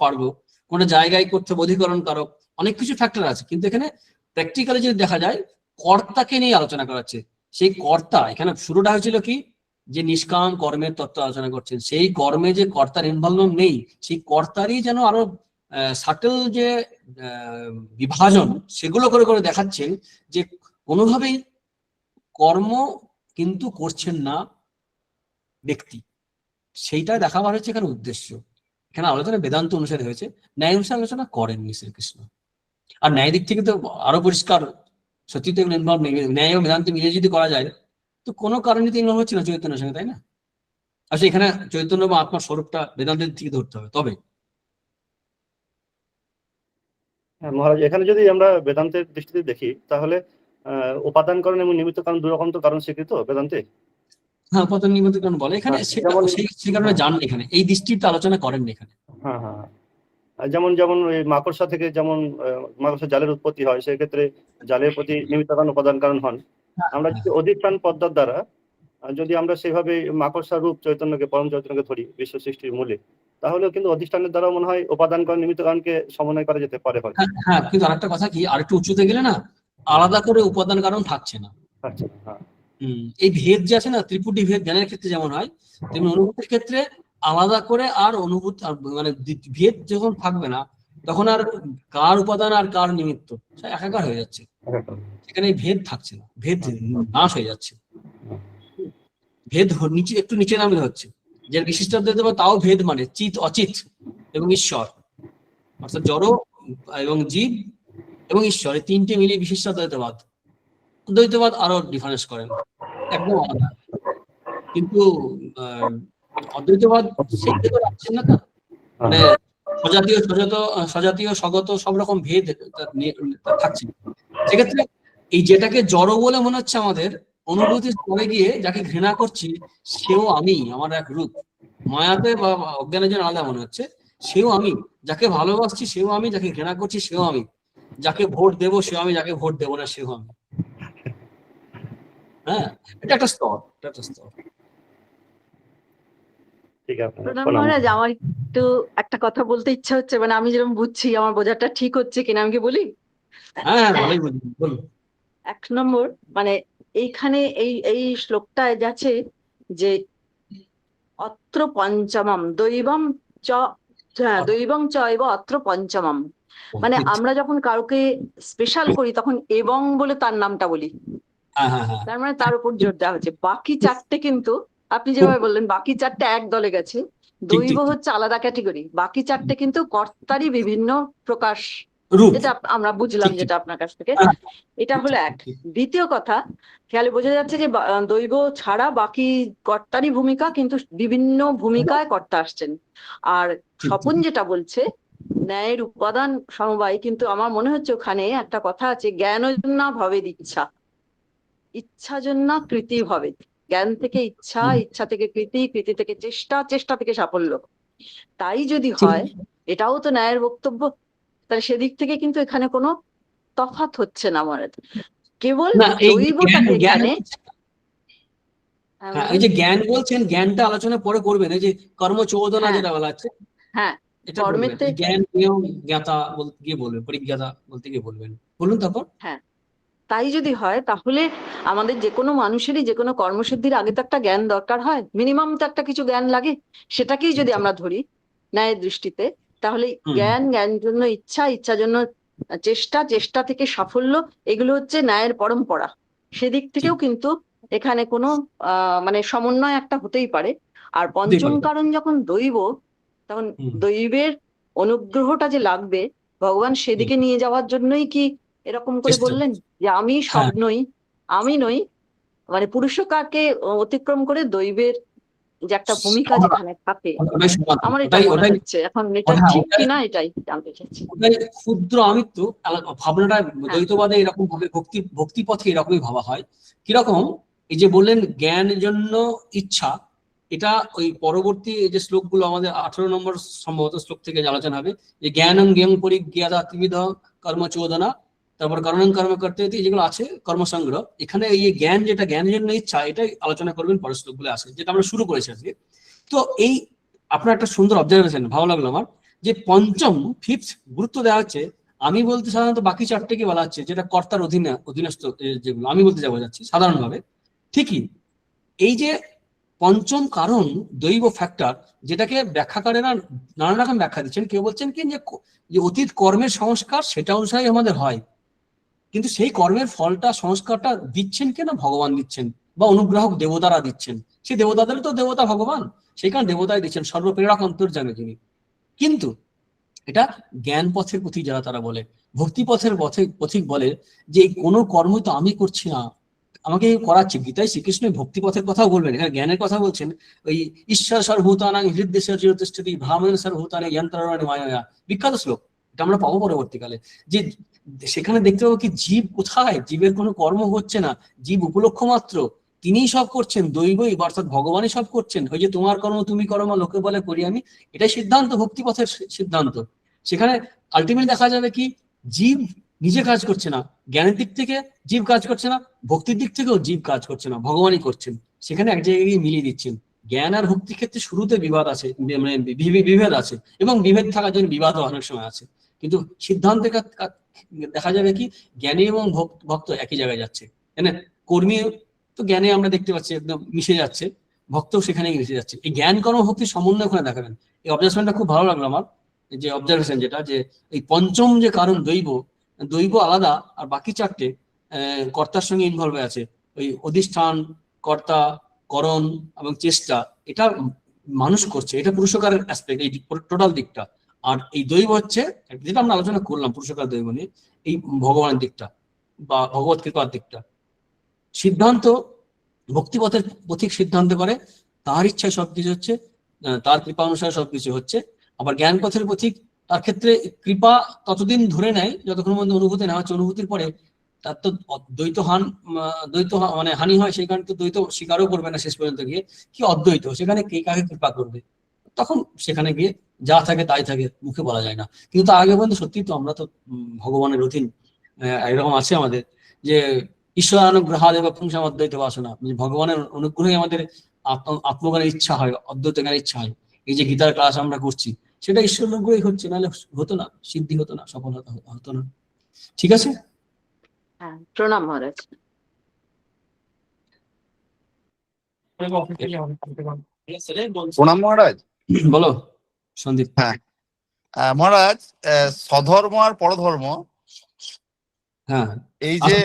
পারবো। কোনো জায়গায় করতে হবে অধিকরণ কারক, অনেক কিছু ফ্যাক্টর আছে। কিন্তু এখানে প্র্যাকটিক্যালি যদি দেখা যায়, কর্তাকে নিয়ে আলোচনা করা হচ্ছে। সেই কর্তা, এখানে শুরুটা হয়েছিল কি, যে নিষ্কাম কর্মের তত্ত্ব আলোচনা করছেন, সেই কর্মে যে কর্তার ইনভলভমেন্ট নেই, সেই কর্তারই যেন আরো সাটল যে বিভাজন, সেগুলো করে করে দেখাচ্ছেন যে কোনোভাবেই কর্ম কিন্তু করছেন না ব্যক্তি, সেইটা দেখাবার হচ্ছে এখানে উদ্দেশ্য। এখানে আলোচনা বেদান্ত অনুসারে হয়েছে, ন্যায় অনুসারে আলোচনা করেননি শ্রীকৃষ্ণ। আর ন্যায় দিক থেকে তো আরো পরিষ্কার, সত্যি তো এগুলো ইনভলভ নেই। ন্যায় ও বেদান্ত মিলে যদি করা যায়, তো কোনো কারণে তো ইনভলভ হচ্ছে না চৈতন্যের সঙ্গে, তাই না? আসলে এখানে চৈতন্য বা আত্মার স্বরূপটা বেদান্তের দিকে ধরতে হবে তবে। হ্যাঁ মহারাজ, এখানে যদি আমরা বেদান্তের দৃষ্টিতে দেখি, তাহলে উপাদান কারণ এবং নিমিত্ত কারণ 2 রকম তো কারণ স্বীকৃত বেদান্তে। হ্যাঁ, পতন নিবন্ধন বলে এখানে, হ্যাঁ, সেটা যেমন সেই কারণে হ্যাঁ, জান এখানে এই দৃষ্টিতে আলোচনা করেননি এখানে। হ্যাঁ, হ্যাঁ, আর যেমন যেমন ওই মাকড়সা থেকে যেমন মাকড়সা জালের উৎপত্তি হয়, সেক্ষেত্রে জালের প্রতি নিমিত্ত কারণ উপাদান কারণ হন। আমরা যদি অধিষ্ঠান পদ্ধতি দ্বারা যদি আমরা সেভাবে মাকড়সা রূপ চৈতন্যকে, পরম চৈতন্যকে ধরি বিশ্ব সৃষ্টির মূলে, তাহলেও কিন্তু অধিষ্ঠানের দ্বারা মনে হয় উপাদান কারণ নিমিত্ত কারণকে সমন্বয় করা যেতে পারে হয়তো। হ্যাঁ হ্যাঁ, কিন্তু আরেকটা কথা কি, আরেকটু উঁচুতে গেলে না আলাদা করে উপাদান কারণ থাকছে না। আচ্ছা, হ্যাঁ, এই ভেদ যে আছে না, ত্রিপুটি ভেদ জ্ঞানের ক্ষেত্রে যেমন হয়, তেমনি অনুভূতির ক্ষেত্রে আলাদা করে আর অনুভূতি, মানে ভেদ যখন থাকবে না, তখন আর কার উপাদান আর কার নিমিত্ত সে একাকার হয়ে যাচ্ছে। সেখানে ভেদ থাকছে না, ভেদ নাশ হয়ে যাচ্ছে। ভেদ নিচে একটু নিচে নামলে হচ্ছে, যে বিশিষ্ট দেবো তাও ভেদ, মানে চিত অচিত এবং ঈশ্বর, অর্থাৎ জড় এবং জীব এবং ঈশ্বর, এই তিনটে মিলিয়ে বিশিষ্ট দ্বৈতবাদ। দ্বৈতবাদ আরো ডিফারেন্স করেন, একদম আলাদা। কিন্তু অদ্বৈতবাদ সেই ভেদও রাখছেন না, তো মানে সজাতীয় সজাতীয় স্বগত সব রকম ভেদ থাকছে। সেক্ষেত্রে এই যেটাকে জড় বলে মনে হচ্ছে আমাদের অনুভূতির স্তরে গিয়ে, যাকে ঘৃণা করছি সেও আমি, আমার এক রূপ, মায়াতে বা অজ্ঞানের জন্য আলাদা মনে হচ্ছে, সেও আমি। যাকে ভালোবাসছি সেও আমি, যাকে ঘৃণা করছি সেও আমি, যাকে ভোট দেবো সেও আমি, যাকে ভোট দেবো না সেও আমি। হ্যাঁ, এটা একটা স্তর, এটা একটা স্তর। ঠিক আছে মহারাজ, আমার একটু একটা কথা বলতে ইচ্ছা হচ্ছে, মানে আমি যেরকম বুঝছি, আমার বোঝাটা ঠিক হচ্ছে কিনা আমি কি বলি? হ্যাঁ, ভালোই বলুন। 1 নম্বর, মানে এইখানে এই এই শ্লোকটায় যাচ্ছে যে অত্র পঞ্চমম দৈবম চ, দৈবং চ এব অত্র পঞ্চমম। মানে আমরা যখন কাউকে স্পেশাল করি তখন এবং বলে তার নামটা বলি, তার মানে তার উপর জোর দেওয়া হচ্ছে। বাকি 4টে কিন্তু আপনি যেভাবে বললেন, বাকি 4টে এক দলে গেছে, দৈব হচ্ছে আলাদা ক্যাটেগরি, বাকি 4টে কিন্তু কর্তারই বিভিন্ন প্রকাশ রূপ। এটা আমরা বুঝলাম ঠিক, যেটা আপনার কাছ থেকে। হ্যাঁ, এটা হলো এক। ঠিক, দ্বিতীয় কথা, খেয়ালে বোঝা যাচ্ছে যে দৈব ছাড়া বাকি কর্তারই ভূমিকা, কিন্তু বিভিন্ন ভূমিকায় কর্তা আসছেন। আর ঠিক, স্বপন যেটা বলছে ন্যায়ের উপাদান সমবায়, কিন্তু আমার মনে হচ্ছে ওখানে একটা কথা আছে, জ্ঞানজন্যা ভবেদ ইচ্ছা, ইচ্ছা জন্য কৃতি ভবেদ। জ্ঞান থেকে ইচ্ছা, হুম, ইচ্ছা থেকে কৃতি, কৃতি থেকে চেষ্টা, চেষ্টা থেকে সাফল্য। তাই যদি ঠিক। হয়, এটাও তো ন্যায়ের বক্তব্য, তাহলে সেদিক থেকে কিন্তু এখানে কোনো তফাৎ হচ্ছে না আমার। কেবল না, এই জ্ঞান দৈবটাকে জ্ঞান এখানে, হ্যাঁ হ্যাঁ, এই বলুন। যে জ্ঞান বলছেন, জ্ঞানটা আলোচনা পরে করবেন। এই যে কর্মচোদনা হ্যাঁ, যেটা বলা হচ্ছে, হ্যাঁ, এটা বলবেন। কর্মেতে, এই জ্ঞান নিয়ম জ্ঞাতা বলতে গিয়ে বলবেন, পরিজ্ঞাতা বলতে গিয়ে বলবেন। বলুন তারপর। হ্যাঁ। তাই যদি হয় তাহলে আমাদের যে কোনো মানুষেরই যে কোনো কর্মসিদ্ধির আগে তো একটা জ্ঞান দরকার হয়, মিনিমাম তো একটা কিছু জ্ঞান লাগে। সেটাকেই ঠিক, যদি ঠিক। আমরা ধরি ন্যায়ের দৃষ্টিতে, তাহলে হুম, জ্ঞান, জ্ঞান জন্য ইচ্ছা, ইচ্ছা জন্য চেষ্টা, চেষ্টা থেকে সাফল্য, এগুলো হচ্ছে ন্যায়ের পরম্পরা। সেদিক ঠিক। থেকেও কিন্তু এখানে কোনো মানে সমন্বয় একটা হতেই পারে। আর হতেই পঞ্চম পারে। কারণ যখন দৈব, তখন হুম, দৈবের অনুগ্রহটা যে লাগবে, ভগবান হুম। সেদিকে নিয়ে যাওয়ার জন্যই কি এরকম করে চেষ্টা। বললেন যে আমি সব হ্যাঁ, নই, আমি নই, মানে পুরুষকারকে অতিক্রম করে দৈবের যে একটা ভূমিকা সমাধান। যেখানে থাকে। ওটাই সমাধান। আমার এটা ওটাই মনে ওটাই হচ্ছে, এখন এটা হ্যাঁ, ঠিক ওটাই কিনা এটাই জানতে চাইছি। ওটাই ক্ষুদ্র আমিত্ব ভাবনাটা। হ্যাঁ, দ্বৈতবাদে এরকম ভাবে, ভক্তি পথে এরকমই ভাবা হয়। কিরকম? এই যে বললেন জ্ঞান জন্য ইচ্ছা, এটা ওই পরবর্তী এই যে শ্লোকগুলো আমাদের 18 নম্বর সম্ভবত শ্লোক থেকে যে আলোচনা হবে, যে জ্ঞানং জ্ঞান পরিজ্ঞাতা ত্রিবিধ কর্মচোদনা, তারপর কর্ণং কর্ম করতে, যেগুলো আছে কর্মসংগ্রহ, এখানে এই যে জ্ঞান, যেটা জ্ঞানের জন্য ইচ্ছা, এটাই আলোচনা করবেন পরের শ্লোকগুলো আছে, যেটা আমরা শুরু করেছি আজকে। তো এই আপনার একটা সুন্দর অবজারভেশন ভালো লাগলো আমার, যে পঞ্চম, ফিফথ গুরুত্ব দেওয়া হচ্ছে। আমি বলতে সাধারণত বাকি চারটেকে বলা হচ্ছে, যেটা কর্তার অধীনস্থ যেগুলো আমি বলতে যাবো যাচ্ছি সাধারণভাবে। ঠিকই। এই যে পঞ্চম কারণ, দৈব ফ্যাক্টর, যেটাকে ব্যাখ্যাকারেরা নানা রকম ব্যাখ্যা দিচ্ছেন। কেউ বলছেন কি যে অতীত কর্মের সংস্কার সেটা অনুসারে আমাদের হয়, কিন্তু সেই কর্মের ফলটা, সংস্কারটা দিচ্ছেন কেন? ভগবান দিচ্ছেন, বা অনুগ্রাহক দেবতারা দিচ্ছেন। সেই দেবতাদের তো দেবতা ভগবান, সেখানে দেবতাই দিচ্ছেন, সর্বপ্রেরক অন্তর্যামী যিনি। কিন্তু এটা জ্ঞান পথের পথিক যারা, তারা বলে, ভক্তি পথের পথিক বলে যে এই কোনো কর্ম তো আমি করছি না, আমাকে করাচ্ছে। গীতায় শ্রীকৃষ্ণ ভক্তি পথের কথাও বলবেন, এখানে জ্ঞানের কথা বলছেন। ওই ঈশ্বর সর্বভূতানাং হৃদয় চিরতিষ্ঠতি ভ্রামেণ সর্বভূতানি যন্ত্রাণি মায়া, বিখ্যাত শ্লোক। এটা আমরা পাবো পরবর্তীকালে। যে সেখানে দেখতে পাবো কি, জীব কোথায়? জীবের কোনো কর্ম হচ্ছে না, জীব উপলক্ষ মাত্র। তিনিই সব করছেন, দৈবই অর্থাৎ ভগবানই সব করছেন। ওই যে তোমার কর্ম তুমি করো, মা লোকে বলে করি আমি, এটাই সিদ্ধান্ত, ভক্তি পথের সিদ্ধান্ত। সেখানে আলটিমেটলি দেখা যাবে কি, জীব নিজে কাজ করছে না, জ্ঞানের দিক থেকে জীব কাজ করছে না, ভক্তির দিক থেকেও জীব কাজ করছে না, ভগবানই করছেন। সেখানে এক জায়গায় গিয়ে মিলিয়ে দিচ্ছেন। জ্ঞান আর ভক্তির ক্ষেত্রে শুরুতে বিবাদ আছে, মানে বিভেদ আছে, এবং বিভেদ থাকার জন্য বিবাদও অনেক সময় আছে। কিন্তু সিদ্ধান্তে দেখা যাবে কি, জ্ঞানী এবং ভক্ত একই জায়গায় যাচ্ছে। তাই না? কর্মী তো জ্ঞানে আমরা দেখতে পাচ্ছি একদম মিশে যাচ্ছে, ভক্তও সেখানেই মিশে যাচ্ছে। এই জ্ঞান কর্ম ভক্তির সমন্বয় ওখানে দেখাবেন। এই অবজারভেশনটা খুব ভালো লাগলো আমার, যে অবজারভেশন যেটা, যে এই পঞ্চম যে কারণ দৈব, দৈব আলাদা, আর বাকি চারটে কর্তার সঙ্গে ইনভলভ হয়ে আছে। ওই অধিষ্ঠান, কর্তা, করণ এবং চেষ্টা, এটা মানুষ করছে, এটা পুরুষকারের অ্যাসপেক্ট, এই টোটাল দিকটা। আর এই দৈব হচ্ছে, যেটা আমরা আলোচনা করলাম পুরুষকার দৈব নিয়ে, এই ভগবানের দিকটা বা ভগবত কৃপার দিকটা। সিদ্ধান্ত ভক্তিপথের পথিক সিদ্ধান্ত করে, তার ইচ্ছায় সবকিছু হচ্ছে, তার কৃপা অনুসারে সবকিছু হচ্ছে। আবার জ্ঞান পথের পথিক, তার ক্ষেত্রে কৃপা ততদিন ধরে নেয় যতক্ষণ মধ্যে অনুভূতি না হচ্ছে, অনুভূতির পরে তার তো মানে হানি হয়, সেই কারণে তো দ্বৈত স্বীকারও করবে না শেষ পর্যন্ত গিয়ে। কি অদ্বৈত, সেখানে কে কাকে কৃপা করবে? তখন সেখানে গিয়ে যা থাকে তাই থাকে, মুখে বলা যায় না। কিন্তু তার আগে পর্যন্ত সত্যি তো আমরা তো ভগবানের অধীন। এরকম আছে আমাদের, যে ঈশ্বরানুগ্রহাদেব পুংসাম অদ্বৈত বাসনা, ভগবানের অনুগ্রহে আমাদের আত্মজ্ঞানের ইচ্ছা হয়, অদ্বৈত জ্ঞানের ইচ্ছা হয়। এই যে গীতার ক্লাস আমরা করছি, সেটা ঈশ্বর অনুগ্রহই হচ্ছে, নাহলে হতো না, সিদ্ধি হতো না, সফলতা হতো না। ঠিক আছে। হ্যাঁ, প্রণাম মহারাজ। প্রণাম মহারাজ। বলো সন্দীপ। হ্যাঁ, মহারাজ, স্বধর্ম আর পরধর্ম, হ্যাঁ। এই যে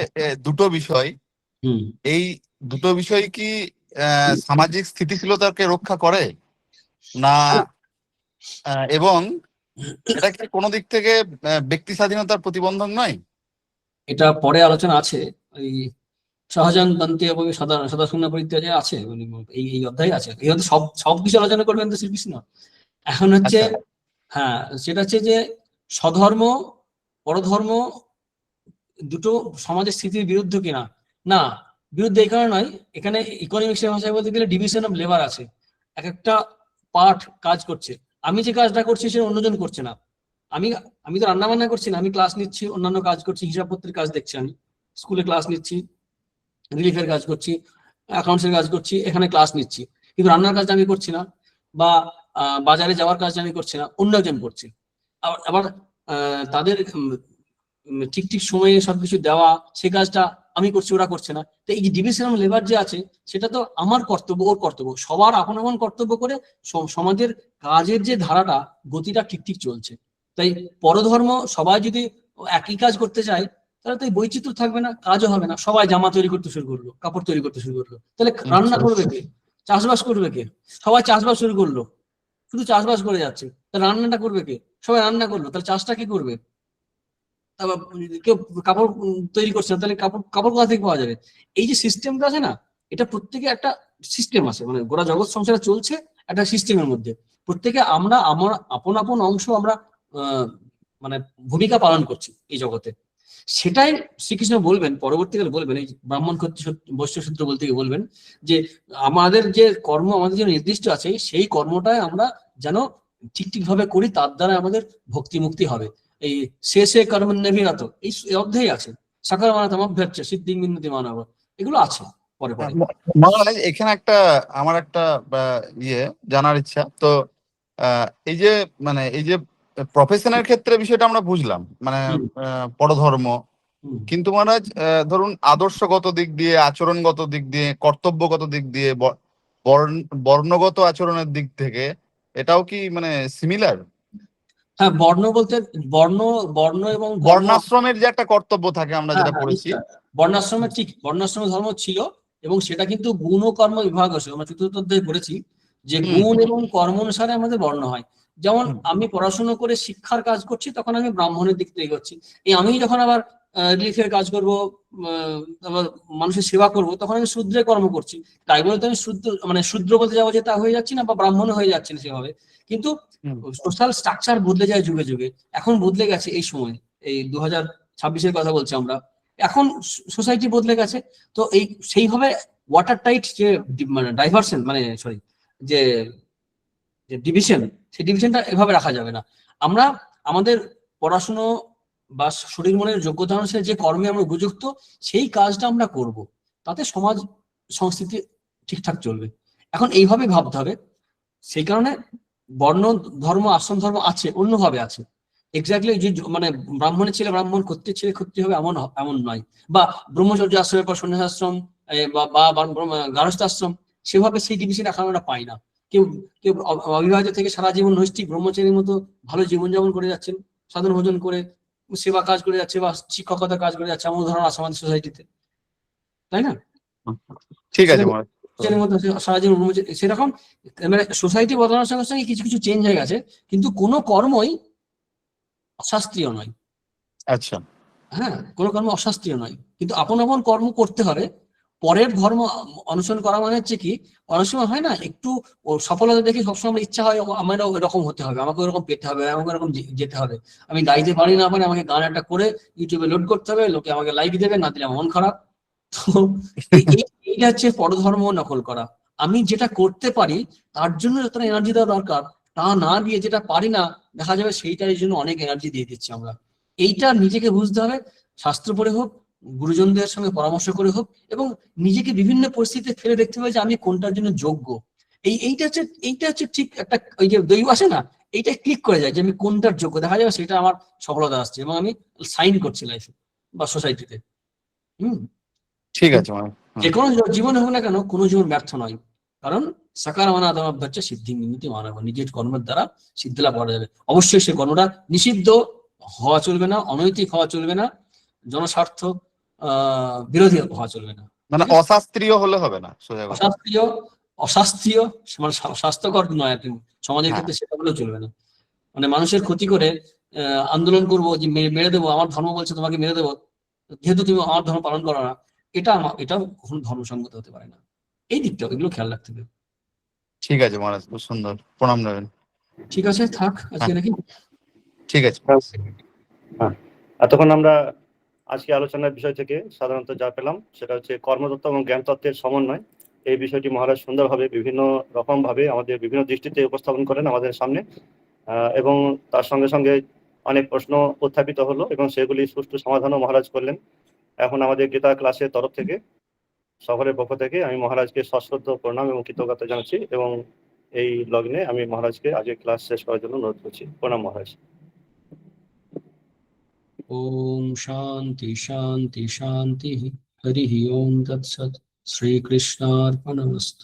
দুটো বিষয়, হুম। এই দুটো বিষয় কি সামাজিক স্থিতিশীলতাকে রক্ষা করে না? এবং এটা কি কোনো দিক থেকে ব্যক্তি স্বাধীনতার প্রতিবন্ধক নয়? এটা পরে আলোচনা আছে, এই শাহজাহান বান্তি এবং সদা সদা শূন্য পরিত্যাগে আছে, মানে এই অধ্যায়ে আছে। এই অধ্যায়ে সব কিছু আলোচনা করবেন তো শ্রীকৃষ্ণ। এখন হচ্ছে আচ্ছা। হ্যাঁ, সেটা হচ্ছে যে স্বধর্ম পরধর্ম দুটো সমাজের স্থিতির বিরুদ্ধে কিনা, না বিরুদ্ধে এই কারণে নয়, এখানে ইকোনমিক্সের ভাষায় বলতে গেলে ডিভিশন অফ লেবার আছে। এক একটা পার্ট কাজ করছে, আমি যে কাজটা করছি সেটা অন্যজন করছে না। আমি আমি তো রান্না বান্না করছি না, আমি ক্লাস নিচ্ছি, অন্যান্য কাজ করছি, হিসাবপত্রের কাজ দেখছি, আমি স্কুলে ক্লাস নিচ্ছি, রিলিফের কাজ করছি, অ্যাকাউন্টসের কাজ করছি, এখানে ক্লাস নিচ্ছি, কিন্তু রান্নার কাজটা আমি করছি না, বা বাজারে যাওয়ার কাজটা আমি করছি না, অন্য একজন করছে। আবার আবার তাদের ঠিক ঠিক সময়ে সবকিছু দেওয়া, সে কাজটা আমি করছি, ওরা করছে না। তো এই যে ডিভিশন অফ লেবার যে আছে, সেটা তো আমার কর্তব্য, ওর কর্তব্য, সবার আপন আপন কর্তব্য করে সমাজের কাজের যে ধারাটা, গতিটা ঠিক ঠিক চলছে। তাই পরধর্ম সবাই যদি একই কাজ করতে চায়, তাহলে তো এই বৈচিত্র্য থাকবে না, কাজও হবে না। সবাই জামা তৈরি করতে শুরু করলো, কাপড় তৈরি করতে শুরু করলো, তাহলে রান্না করবে কে, চাষবাস করবে কে? সবাই চাষবাস শুরু করলো, শুধু চাষবাস করে যাচ্ছে, তাহলে রান্নাটা করবে কে? সবাই রান্না করলো, তাহলে চাষটা কি করবে? তারপর কেউ কাপড় তৈরি করছে না, তাহলে কাপড় কাপড় কোথা থেকে পাওয়া যাবে? এই যে সিস্টেমটা আছে না, এটা প্রত্যেকে একটা সিস্টেম আছে, মানে গোটা জগৎ সংসারে চলছে একটা সিস্টেমের মধ্যে। প্রত্যেকে আমরা আমার আপন আপন অংশ আমরা মানে ভূমিকা পালন করছি এই জগতে। সেটাই শ্রীকৃষ্ণ বলবেন, পরবর্তীকালে বলবেন, এই ব্রাহ্মণ ক্ষত্রিয় বৈশ্য সূত্র বলতে গিয়ে বলবেন যে আমাদের যে কর্ম, আমাদের যে নির্দিষ্ট আছে, সেই কর্মটাই আমরা যেন ঠিক ঠিক ভাবে করি, তার দ্বারা আমাদের ভক্তি মুক্তি হবে। এই শেষে কর্মণ্যবিরত এই অধ্যায় আছে, সাকার মানতম অভ্যাচ্য সিদ্ধি মিন্নতি মানব, এগুলো আছে পরে পরে। মহারাজ, এখানে একটা আমার একটা জানার ইচ্ছা তো, এই যে মানে এই যে প্রফেশনের ক্ষেত্রে বিষয়টা আমরা বুঝলাম, মানে হুম, পরধর্ম, হুম। কিন্তু মহারাজ ধরুন আদর্শগত দিক দিয়ে, আচরণগত দিক দিয়ে, কর্তব্যগত দিক দিয়ে, বর্ণগত আচরণের দিক থেকে এটাও কি মানে সিমিলার? হ্যাঁ, বর্ণ বলতে বর্ণ বর্ণ এবং ধর্ম। বর্ণাশ্রমের যে একটা কর্তব্য থাকে আমরা হ্যাঁ যেটা হ্যাঁ, পড়েছি। নিশ্চয়। বর্ণাশ্রমের ঠিক, বর্ণাশ্রম ধর্ম ছিল, এবং সেটা কিন্তু গুণ ও কর্ম বিভাগ আছে। আমরা চতুর্থ অধ্যায়ে পড়েছি যে হুম, গুণ এবং কর্ম অনুসারে আমাদের বর্ণ হয়। যেমন হুম, আমি পড়াশোনা করে শিক্ষার কাজ করছি, তখন আমি ব্রাহ্মণের দিক থেকে এগোচ্ছি। এই আমি যখন আবার রিলিফের কাজ করবো, আবার মানুষের সেবা করব, তখন আমি শূদ্রের কর্ম করছি। তাই বলে তো আমি শূদ্র, মানে শূদ্র বলতে যাবো যে তা হয়ে যাচ্ছি না, বা ব্রাহ্মণ হয়ে যাচ্ছে না সেভাবে। কিন্তু হুম। সোশ্যাল স্ট্রাকচার বদলে যায় যুগে যুগে। এখন বদলে গেছে এই সময়, এই 2026-এর কথা বলছি আমরা। এখন সোসাইটি বদলে গেছে, তো এই সেইভাবে ওয়াটার টাইট যে মানে ডাইভারশন, মানে সরি, যে ডিভিশন, সেই ডিভিশনটা এভাবে রাখা যাবে না। আমরা আমাদের পড়াশুনো বা শরীর মনের যোগ্যতা অনুসারে যে কর্মে আমরা উপযুক্ত, সেই কাজটা আমরা করব, তাতে সমাজ সংস্কৃতি ঠিকঠাক চলবে। এখন এইভাবে ভাবতে হবে। সেই কারণে বর্ণ ধর্ম আশ্রম ধর্ম আছে, অন্যভাবে আছে। এক্স্যাক্টলি যে মানে ব্রাহ্মণের ছেলে ব্রাহ্মণ, ক্ষত্রিয়ের ছেলে ক্ষত্রিয় হবে এমন এমন নয়, বা ব্রহ্মচর্য আশ্রমের পর সন্ন্যাসাশ্রম, বা গার্হস্থ্যাশ্রম, সেভাবে সেই ডিভিশন এখন আমরা পাই না। কেউ কেউ অবিবাহিত থেকে সারা জীবন নৈষ্ঠিক ব্রহ্মচারীর মতো ভালো জীবনযাপন করে যাচ্ছেন, সাধন ভোজন করে সেবা কাজ করে যাচ্ছে, বা শিক্ষকতা কাজ করে যাচ্ছে, এমন উদাহরণ আছে আমাদের সোসাইটিতে, তাই না? ঠিক আছে মহারাজ। সারা জীবন সেরকম, মানে সোসাইটি বদলানোর সঙ্গে সঙ্গে কিছু কিছু চেঞ্জ হয়ে গেছে, কিন্তু কোনো কর্মই অশাস্ত্রীয় নয়। আচ্ছা। হ্যাঁ, কোনো কর্ম অশাস্ত্রীয় নয়, কিন্তু আপন আপন কর্ম করতে হবে। পরের ধর্ম অনুসরণ করা মানে হচ্ছে কি, অনেক সময় হয় না, একটু সফলতা দেখে সবসময় আমার ইচ্ছা হয় আমারও এরকম হতে হবে, আমাকে ওরকম পেতে হবে, আমাকে এরকম যেতে হবে। আমি গাইতে পারি না পারি, আমাকে গান একটা করে ইউটিউবে লোড করতে হবে, লোকে আমাকে লাইক দেবে, না দিলে আমার মন খারাপ। তো এইটা হচ্ছে পরধর্ম নকল করা। আমি যেটা করতে পারি তার জন্য যতটা এনার্জি দেওয়া দরকার, তা না দিয়ে যেটা পারি না, দেখা যাবে সেইটার জন্য অনেক এনার্জি দিয়ে দিচ্ছি আমরা। এইটা নিজেকে বুঝতে হবে, শাস্ত্র পড়ে হোক, গুরুজনদের সঙ্গে পরামর্শ করে হোক, এবং নিজেকে বিভিন্ন পরিস্থিতিতে ফেলে দেখতে হবে যে আমি কোনটার জন্য যোগ্য। এইটা হচ্ছে ঠিক একটা, ওই যে দৈব আসে না, এইটা ক্লিক করে যায় যে আমি কোনটার যোগ্য, দেখা যাবে সেটা আমার সফলতা আসছে, এবং আমি সাইন করছি লাইফে বা সোসাইটিতে। ঠিক আছে মহারাজ। যে কোনো জীবন হোক না কেন, কোনো জীবন ব্যর্থ নয়, কারণ সাকার মানা সিদ্ধি মিন্নতি মানব, নিজের কর্মের দ্বারা সিদ্ধি লাভ করা যাবে। অবশ্যই সে কর্মটা নিষিদ্ধ হওয়া চলবে না, অনৈতিক হওয়া চলবে না, জনস্বার্থ বিরোধী হওয়া চলবে না। মানে অশাস্ত্রীয় হলে হবে না, সোজা কথা। অশাস্ত্রীয়, অশাস্ত্রীয় মানে স্বাস্থ্যকর নয় আর কি, সমাজের হ্যাঁ, ক্ষেত্রে সেটা হলেও চলবে না। মানে মানুষের ক্ষতি করে আন্দোলন করবো যে মেরে দেবো, আমার ধর্ম বলছে তোমাকে মেরে দেবো যেহেতু তুমি আমার ধর্ম পালন করো না, এটা কখনো ধর্মসঙ্গত হতে পারে না। এই দিকটা এগুলো খেয়াল রাখতে হবে। ঠিক আছে মহারাজ, খুব সুন্দর, প্রণাম নেবেন। ঠিক আছে, থাক আজকে নাকি। ঠিক আছে। হ্যাঁ, এতক্ষণ আমরা আজকে আলোচনার বিষয় থেকে সাধারণত যা পেলাম সেটা হচ্ছে কর্মতত্ত্ব এবং জ্ঞান তত্ত্বের সমন্বয়। এই বিষয়টি মহারাজ সুন্দরভাবে বিভিন্ন রকম ভাবে আমাদের বিভিন্ন দৃষ্টিতে উপস্থাপন করেন আমাদের সামনে, এবং তার সঙ্গে সঙ্গে অনেক প্রশ্ন উত্থাপিত হলো এবং সেগুলি সুষ্ঠু সমাধানও মহারাজ করলেন। এখন আমাদের গীতা ক্লাসের তরফ থেকে সকলের পক্ষ থেকে আমি মহারাজকে সশ্রদ্ধ প্রণাম এবং কৃতজ্ঞতা জানাচ্ছি, এবং এই লগ্নে আমি মহারাজকে আজকে ক্লাস শেষ করার জন্য অনুরোধ করছি। প্রণাম মহারাজ। ওম শান্তি শান্তি শান্তি। হরি ওম তৎসৎ। শ্রীকৃষ্ণার্পণমস্তু।